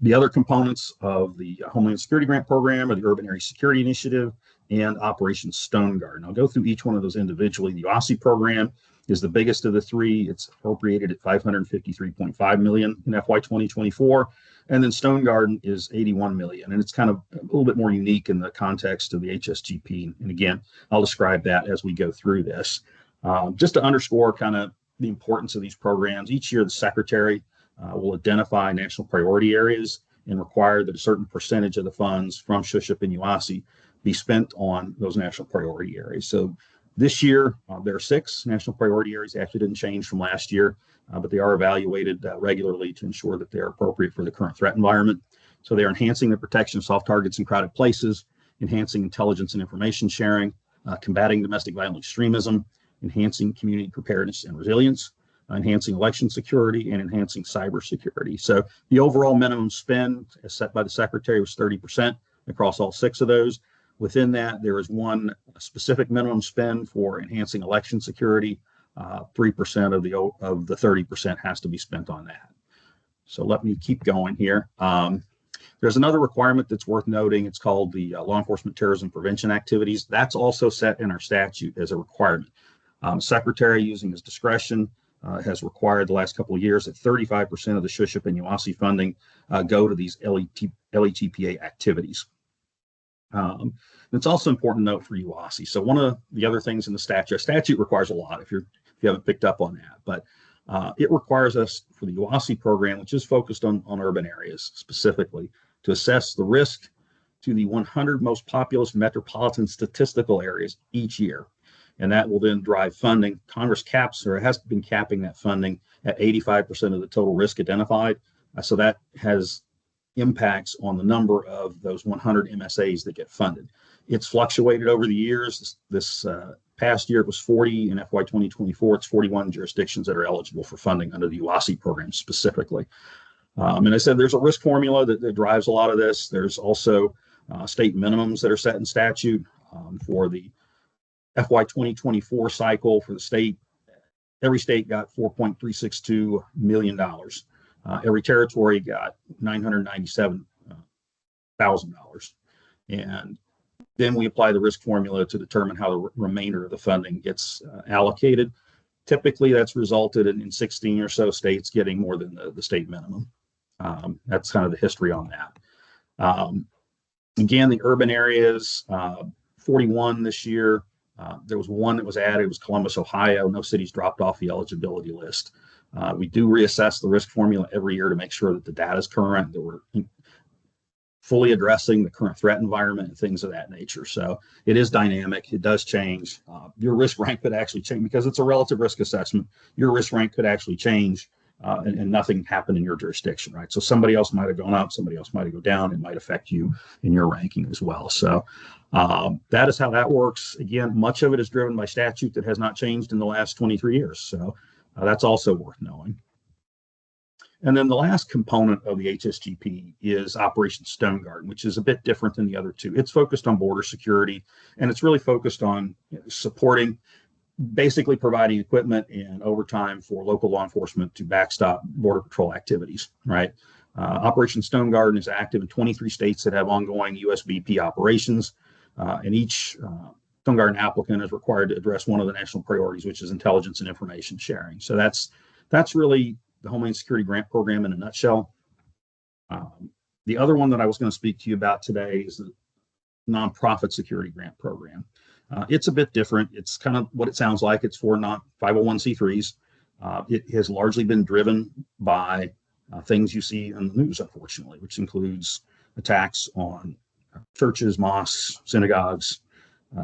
The other components of the Homeland Security Grant Program are the Urban Area Security Initiative and Operation Stone Garden. I'll go through each one of those individually. The OSSI program is the biggest of the 3. It's appropriated at $553.5 million in FY 2024. And then Stone Garden is $81 million. And it's kind of a little bit more unique in the context of the HSGP. And again, I'll describe that as we go through this. Just to underscore kind of the importance of these programs, each year the Secretary will identify national priority areas and require that a certain percentage of the funds from SHUSHUP and UASI be spent on those national priority areas. So this year, there are 6 national priority areas. They actually didn't change from last year, but they are evaluated regularly to ensure that they're appropriate for the current threat environment. So they're enhancing the protection of soft targets in crowded places, enhancing intelligence and information sharing, combating domestic violent extremism, enhancing community preparedness and resilience, enhancing election security, and enhancing cybersecurity. So the overall minimum spend as set by the Secretary was 30% across all 6 of those. Within that, there is one specific minimum spend for enhancing election security. 3% of the 30% has to be spent on that. So let me keep going here. There's another requirement that's worth noting. It's called the law enforcement terrorism prevention activities. That's also set in our statute as a requirement. Secretary, using his discretion, has required the last couple of years that 35% of the SHUSHUP and UASI funding go to these LETPA activities. It's also important to note for UASI. So one of the other things in the statute requires a lot if you haven't picked up on that, but it requires us for the UASI program, which is focused on urban areas specifically, to assess the risk to the 100 most populous metropolitan statistical areas each year. And that will then drive funding. Congress caps, or has been capping that funding at 85% of the total risk identified. So that has impacts on the number of those 100 MSAs that get funded. It's fluctuated over the years. This past year it was 40. In FY 2024, it's 41 jurisdictions that are eligible for funding under the UASI program specifically. And I said there's a risk formula that drives a lot of this. There's also state minimums that are set in statute for the FY 2024 cycle for the state. Every state got $4.362 million. Every territory got $997,000. And then we apply the risk formula to determine how the remainder of the funding gets allocated. Typically, that's resulted in 16 or so states getting more than the state minimum. That's kind of the history on that. Again, the urban areas, 41 this year. There was one that was added. It was Columbus, Ohio. No cities dropped off the eligibility list. We do reassess the risk formula every year to make sure that the data is current, that we're fully addressing the current threat environment and things of that nature. So it is dynamic. It does change. Your risk rank could actually change because it's a relative risk assessment. Your risk rank could actually change and nothing happened in your jurisdiction, right? So somebody else might have gone up, somebody else might have gone down. It might affect you in your ranking as well. So that is how that works. Again, much of it is driven by statute that has not changed in the last 23 years. So that's also worth knowing. And then the last component of the HSGP is Operation Stone Garden, which is a bit different than the other two. It's focused on border security, and it's really focused on supporting basically providing equipment and overtime for local law enforcement to backstop Border Patrol activities, right? Operation Stone Garden is active in 23 states that have ongoing USBP operations, and each Stone Garden applicant is required to address one of the national priorities, which is intelligence and information sharing. So that's really the Homeland Security Grant Program in a nutshell. The other one that I was going to speak to you about today is the Nonprofit Security Grant Program. It's a bit different. It's kind of what it sounds like. It's for 501c3s. It has largely been driven by things you see in the news, unfortunately, which includes attacks on churches, mosques, synagogues,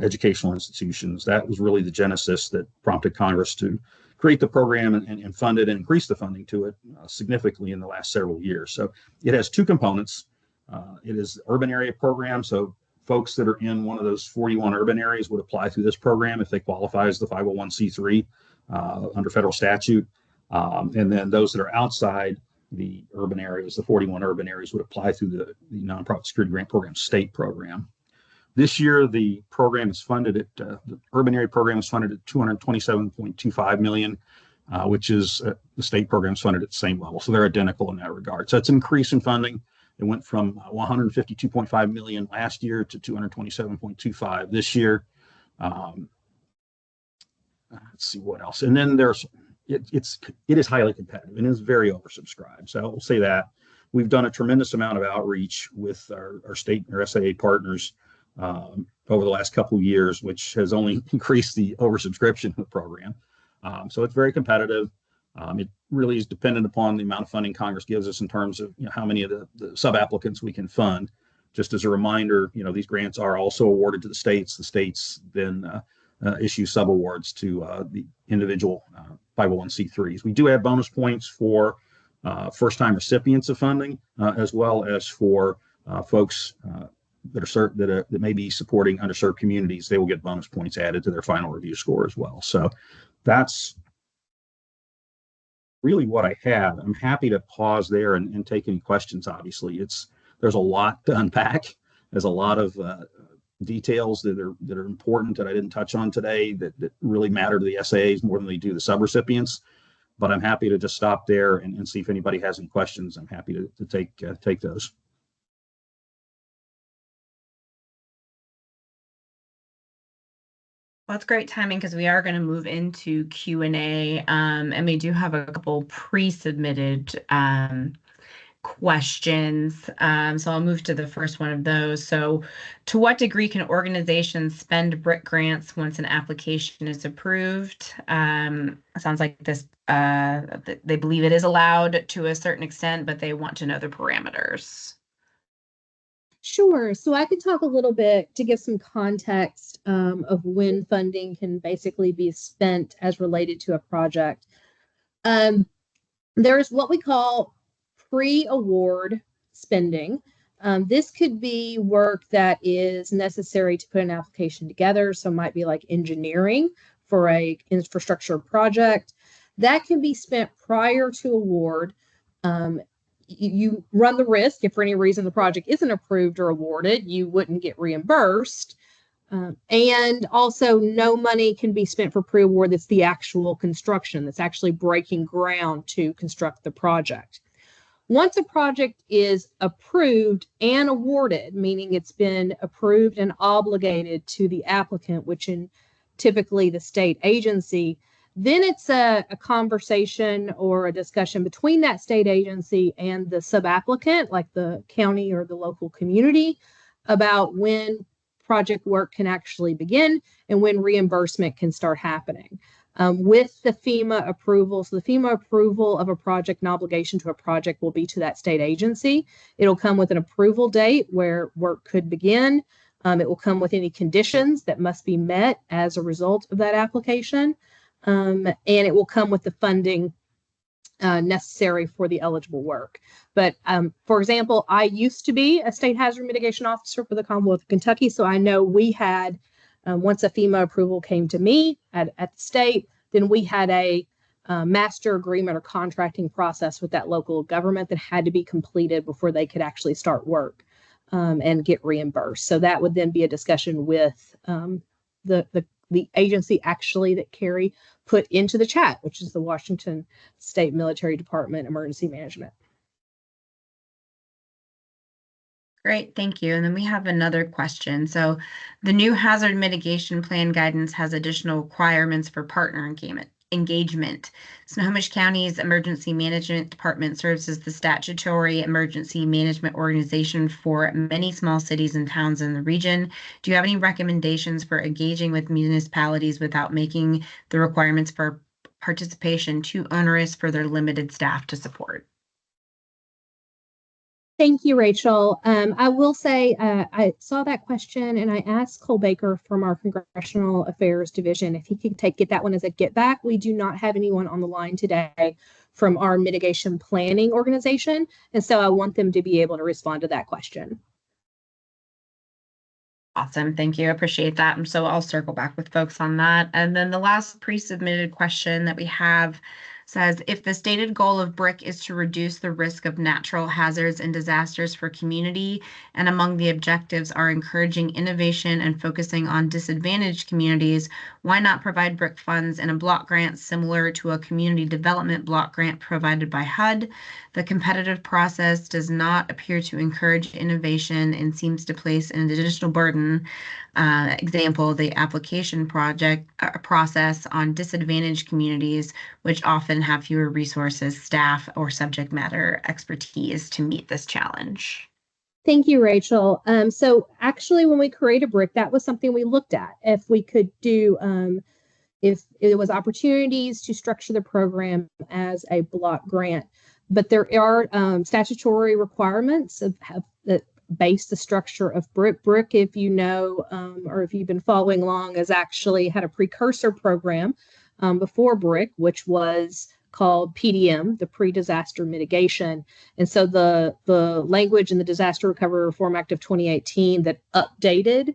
educational institutions. That was really the genesis that prompted Congress to create the program and fund it and increase the funding to it significantly in the last several years. So it has two components. It is the urban area program. So folks that are in one of those 41 urban areas would apply through this program if they qualify as the 501c3 under federal statute. And then those that are outside the urban areas, the 41 urban areas, would apply through the Nonprofit Security Grant Program state program. This year, the program is funded at the urban area program is funded at $227.25 million, which is the state program is funded at the same level. So they're identical in that regard. So it's an increase in funding. It went from $152.5 million last year to $227.25 this year. Let's see what else. And then it is highly competitive and is very oversubscribed. So I'll say that we've done a tremendous amount of outreach with our state or SAA partners over the last couple of years, which has only increased the oversubscription of the program. So it's very competitive. It really is dependent upon the amount of funding Congress gives us in terms of how many of the sub-applicants we can fund. Just as a reminder, these grants are also awarded to the states. The states then issue sub-awards to the individual 501c3s. We do have bonus points for first-time recipients of funding, as well as for folks that may be supporting underserved communities. They will get bonus points added to their final review score as well. So that's really what I have. I'm happy to pause there and take any questions. Obviously, there's a lot to unpack. There's a lot of details that are important that I didn't touch on today that really matter to the SAAs more than they do the subrecipients. But I'm happy to just stop there and see if anybody has any questions. I'm happy to take those. Well, that's great timing because we are going to move into Q&A, and we do have a couple pre-submitted questions. So I'll move to the first one of those. So to what degree can organizations spend BRIC grants once an application is approved? It sounds like this, they believe it is allowed to a certain extent, but they want to know the parameters. Sure. So I could talk a little bit to give some context of when funding can basically be spent as related to a project. There's what we call pre-award spending. This could be work that is necessary to put an application together. So it might be like engineering for a infrastructure project. That can be spent prior to award. You run the risk if for any reason the project isn't approved or awarded, you wouldn't get reimbursed. And also no money can be spent for pre-award that's the actual construction, that's actually breaking ground to construct the project. Once a project is approved and awarded, meaning it's been approved and obligated to the applicant, which in typically the state agency, then it's a conversation or a discussion between that state agency and the sub-applicant, like the county or the local community, about when project work can actually begin and when reimbursement can start happening. With the FEMA approval, so the FEMA approval of a project and obligation to a project will be to that state agency. It'll come with an approval date where work could begin. It will come with any conditions that must be met as a result of that application. And it will come with the funding necessary for the eligible work. But for example, I used to be a state hazard mitigation officer for the Commonwealth of Kentucky. So I know we had, once a FEMA approval came to me at the state, then we had a master agreement or contracting process with that local government that had to be completed before they could actually start work and get reimbursed. So that would then be a discussion with the agency actually that Carrie put into the chat, which is the Washington State Military Department Emergency Management. Great, thank you. And then we have another question. So the new hazard mitigation plan guidance has additional requirements for partner engagement. Snohomish County's Emergency Management Department serves as the statutory emergency management organization for many small cities and towns in the region. Do you have any recommendations for engaging with municipalities without making the requirements for participation too onerous for their limited staff to support? Thank you, Rachel. I will say I saw that question and I asked Cole Baker from our Congressional Affairs Division if he could get that one as a get back. We do not have anyone on the line today from our mitigation planning organization. And so I want them to be able to respond to that question. Awesome. Thank you. I appreciate that. And so I'll circle back with folks on that. And then the last pre-submitted question that we have says, if the stated goal of BRIC is to reduce the risk of natural hazards and disasters for community, and among the objectives are encouraging innovation and focusing on disadvantaged communities, why not provide BRIC funds in a block grant similar to a community development block grant provided by HUD? The competitive process does not appear to encourage innovation and seems to place an additional burden. Example, the application process on disadvantaged communities, which often have fewer resources, staff, or subject matter expertise to meet this challenge. Thank you, Rachel. So actually, when we create a BRIC, that was something we looked at. If we could do, if it was opportunities to structure the program as a block grant, but there are statutory requirements that base the structure of BRIC. BRIC, if you know, or if you've been following along, has actually had a precursor program before BRIC, which was called PDM, the Pre-Disaster Mitigation. And so the language in the Disaster Recovery Reform Act of 2018 that updated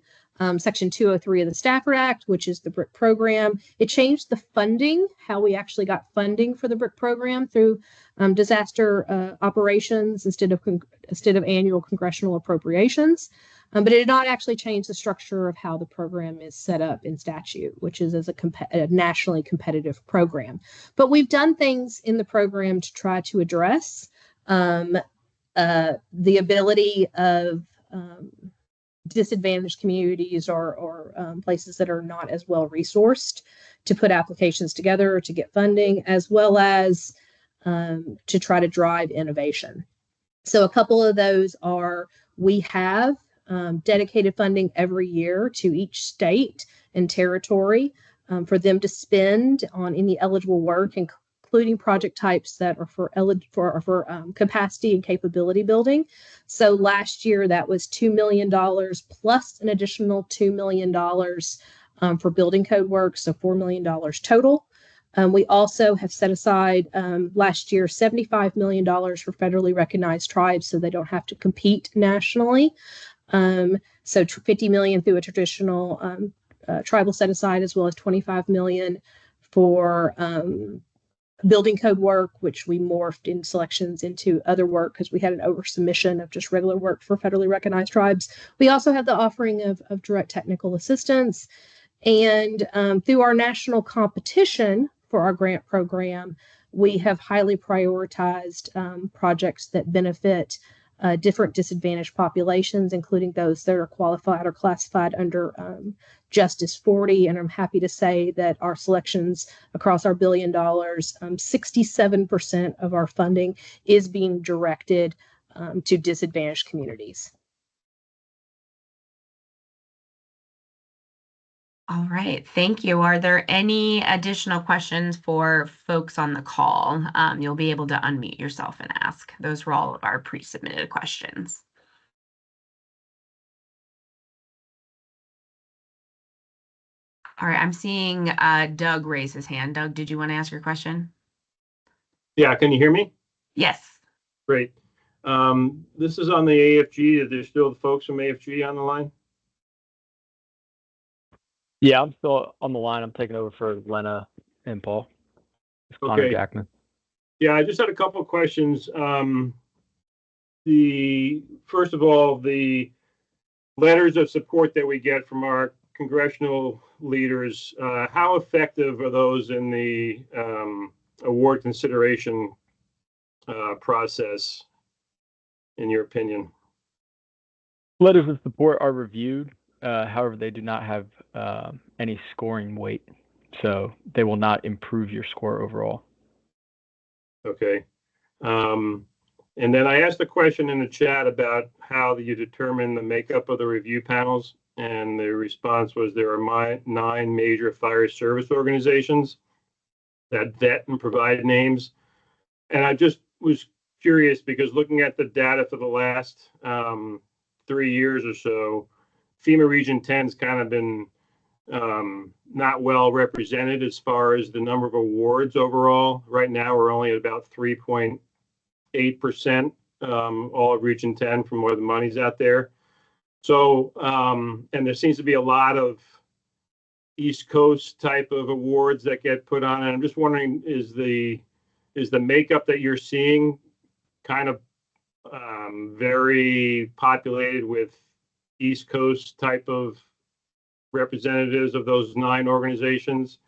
Section 203 of the Stafford Act, which is the BRIC program. It changed the funding, how we actually got funding for the BRIC program through disaster operations instead of annual congressional appropriations. But it did not actually change the structure of how the program is set up in statute, which is as a nationally competitive program. But we've done things in the program to try to address the ability of disadvantaged communities or places that are not as well resourced to put applications together to get funding, as well as to try to drive innovation. So a couple of those are, we have dedicated funding every year to each state and territory for them to spend on any eligible work, including project types that are for capacity and capability building. So last year that was $2 million plus an additional $2 million for building code work, so $4 million total. We also have set aside last year $75 million for federally recognized tribes so they don't have to compete nationally. So $50 million through a traditional tribal set aside, as well as $25 million for building code work, which we morphed in selections into other work because we had an oversubmission of just regular work for federally recognized tribes. We also have the offering of direct technical assistance. And through our national competition for our grant program, we have highly prioritized projects that benefit different disadvantaged populations, including those that are qualified or classified under Justice 40. And I'm happy to say that our selections across our $1 billion, 67% of our funding is being directed to disadvantaged communities. All right, thank you. Are there any additional questions for folks on the call? You'll be able to unmute yourself and ask. Those were all of our pre-submitted questions. All right, I'm seeing Doug raise his hand. Doug, did you want to ask your question? Yeah, can you hear me? Yes. Great. This is on the AFG. Are there still the folks from AFG on the line? Yeah, I'm still on the line. I'm taking over for Lena and Paul. It's Connor Jackman. Yeah, I just had a couple of questions. First of all, the letters of support that we get from our congressional leaders, how effective are those in the award consideration process, in your opinion? Letters of support are reviewed. However, they do not have any scoring weight, so they will not improve your score overall. Okay. And then I asked a question in the chat about how you determine the makeup of the review panels, and the response was there are 9 major fire service organizations that vet and provide names. And I just was curious because looking at the data for the last 3 years or so, FEMA Region 10's kind of been not well represented as far as the number of awards overall. Right now, we're only at about 3.8% all of Region 10 from where the money's out there. So, and there seems to be a lot of East Coast type of awards that get put on. And I'm just wondering, is the makeup that you're seeing kind of very populated with East Coast type of representatives of those 9 organizations?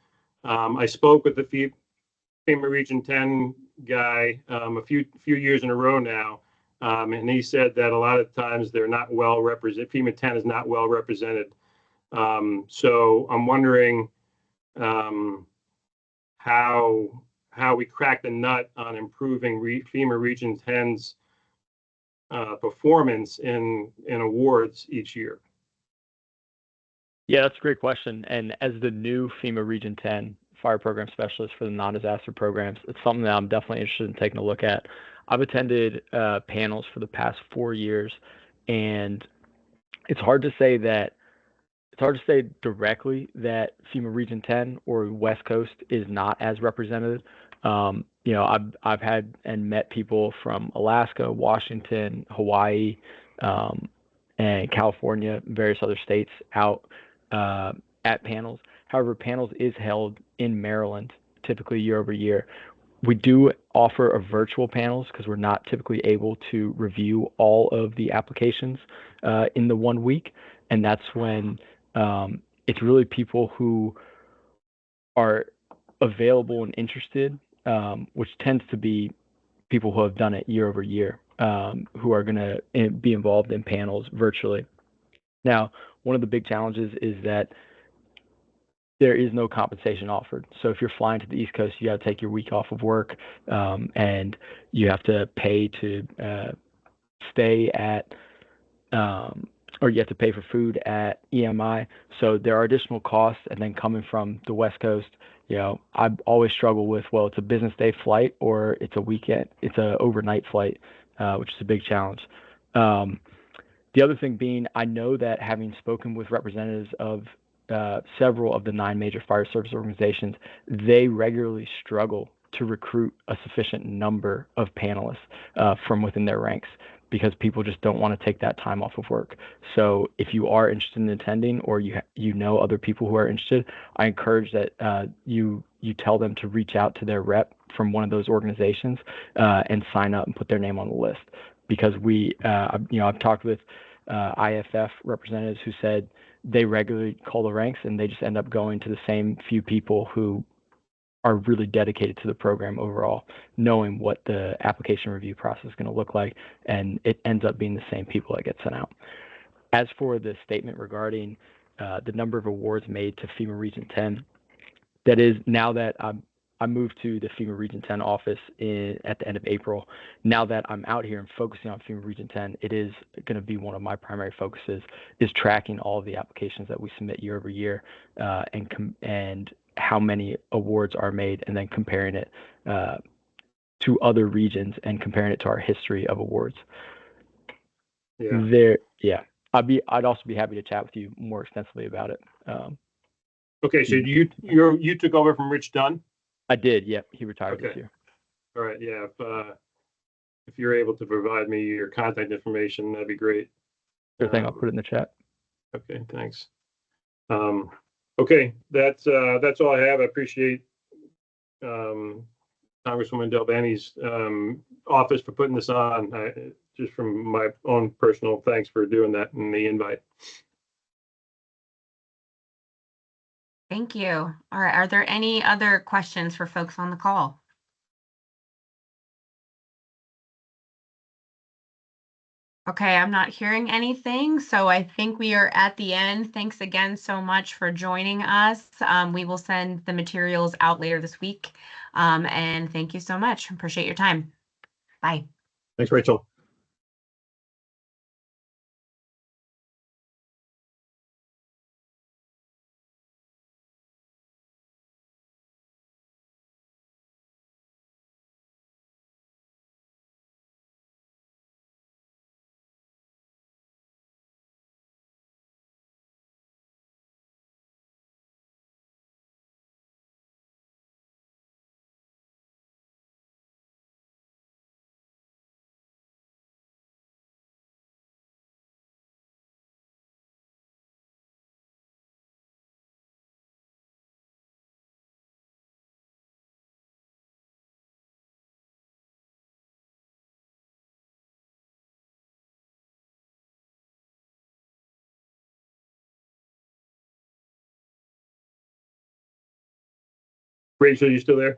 I spoke with the FEMA Region 10 guy a few years in a row now, and he said that a lot of times they're not well represented. FEMA 10 is not well represented. So I'm wondering how we crack the nut on improving FEMA Region 10's performance in awards each year. Yeah, that's a great question. And as the new FEMA Region 10 fire program specialist for the non-disaster programs, it's something that I'm definitely interested in taking a look at. I've attended panels for the past 4 years, and it's hard to say directly that FEMA Region 10 or West Coast is not as represented. I've had and met people from Alaska, Washington, Hawaii, and California, various other states out at panels. However, panels is held in Maryland, typically year over year. We do offer a virtual panels because we're not typically able to review all of the applications in the 1 week. And that's when it's really people who are available and interested, which tends to be people who have done it year over year, who are going to be involved in panels virtually. Now, one of the big challenges is that there is no compensation offered. So if you're flying to the East Coast, you got to take your week off of work, and you have to pay to stay at, or you have to pay for food at EMI. So there are additional costs. And then coming from the West Coast, I always struggle with, well, it's a business day flight or it's a weekend, it's an overnight flight, which is a big challenge. The other thing being, I know that having spoken with representatives of several of the 9 major fire service organizations, they regularly struggle to recruit a sufficient number of panelists from within their ranks, because people just don't want to take that time off of work. So if you are interested in attending, or you know other people who are interested, I encourage that you tell them to reach out to their rep from one of those organizations and sign up and put their name on the list. Because I've talked with IFF representatives who said they regularly call the ranks and they just end up going to the same few people who are really dedicated to the program overall, knowing what the application review process is going to look like, and it ends up being the same people that get sent out. As for the statement regarding the number of awards made to FEMA Region 10, that is, now that I moved to the FEMA Region 10 office at the end of April. Now that I'm out here and focusing on FEMA Region 10, it is going to be one of my primary focuses, is tracking all of the applications that we submit year over year, and how many awards are made, and then comparing it to other regions and comparing it to our history of awards. Yeah. I'd also be happy to chat with you more extensively about it. Okay, so you took over from Rich Dunn? I did. Yeah, he retired this year. All right. Yeah. If you're able to provide me your contact information, that'd be great. Sure thing. I'll put it in the chat. Okay. Thanks. Okay. That's all I have. I appreciate Congresswoman DelBene's office for putting this on. Just from my own personal thanks for doing that and the invite. Thank you. All right. Are there any other questions for folks on the call? Okay, I'm not hearing anything, so I think we are at the end. Thanks again so much for joining us. We will send the materials out later this week. And thank you so much. Appreciate your time. Bye. Thanks, Rachel. Rachel, you still there?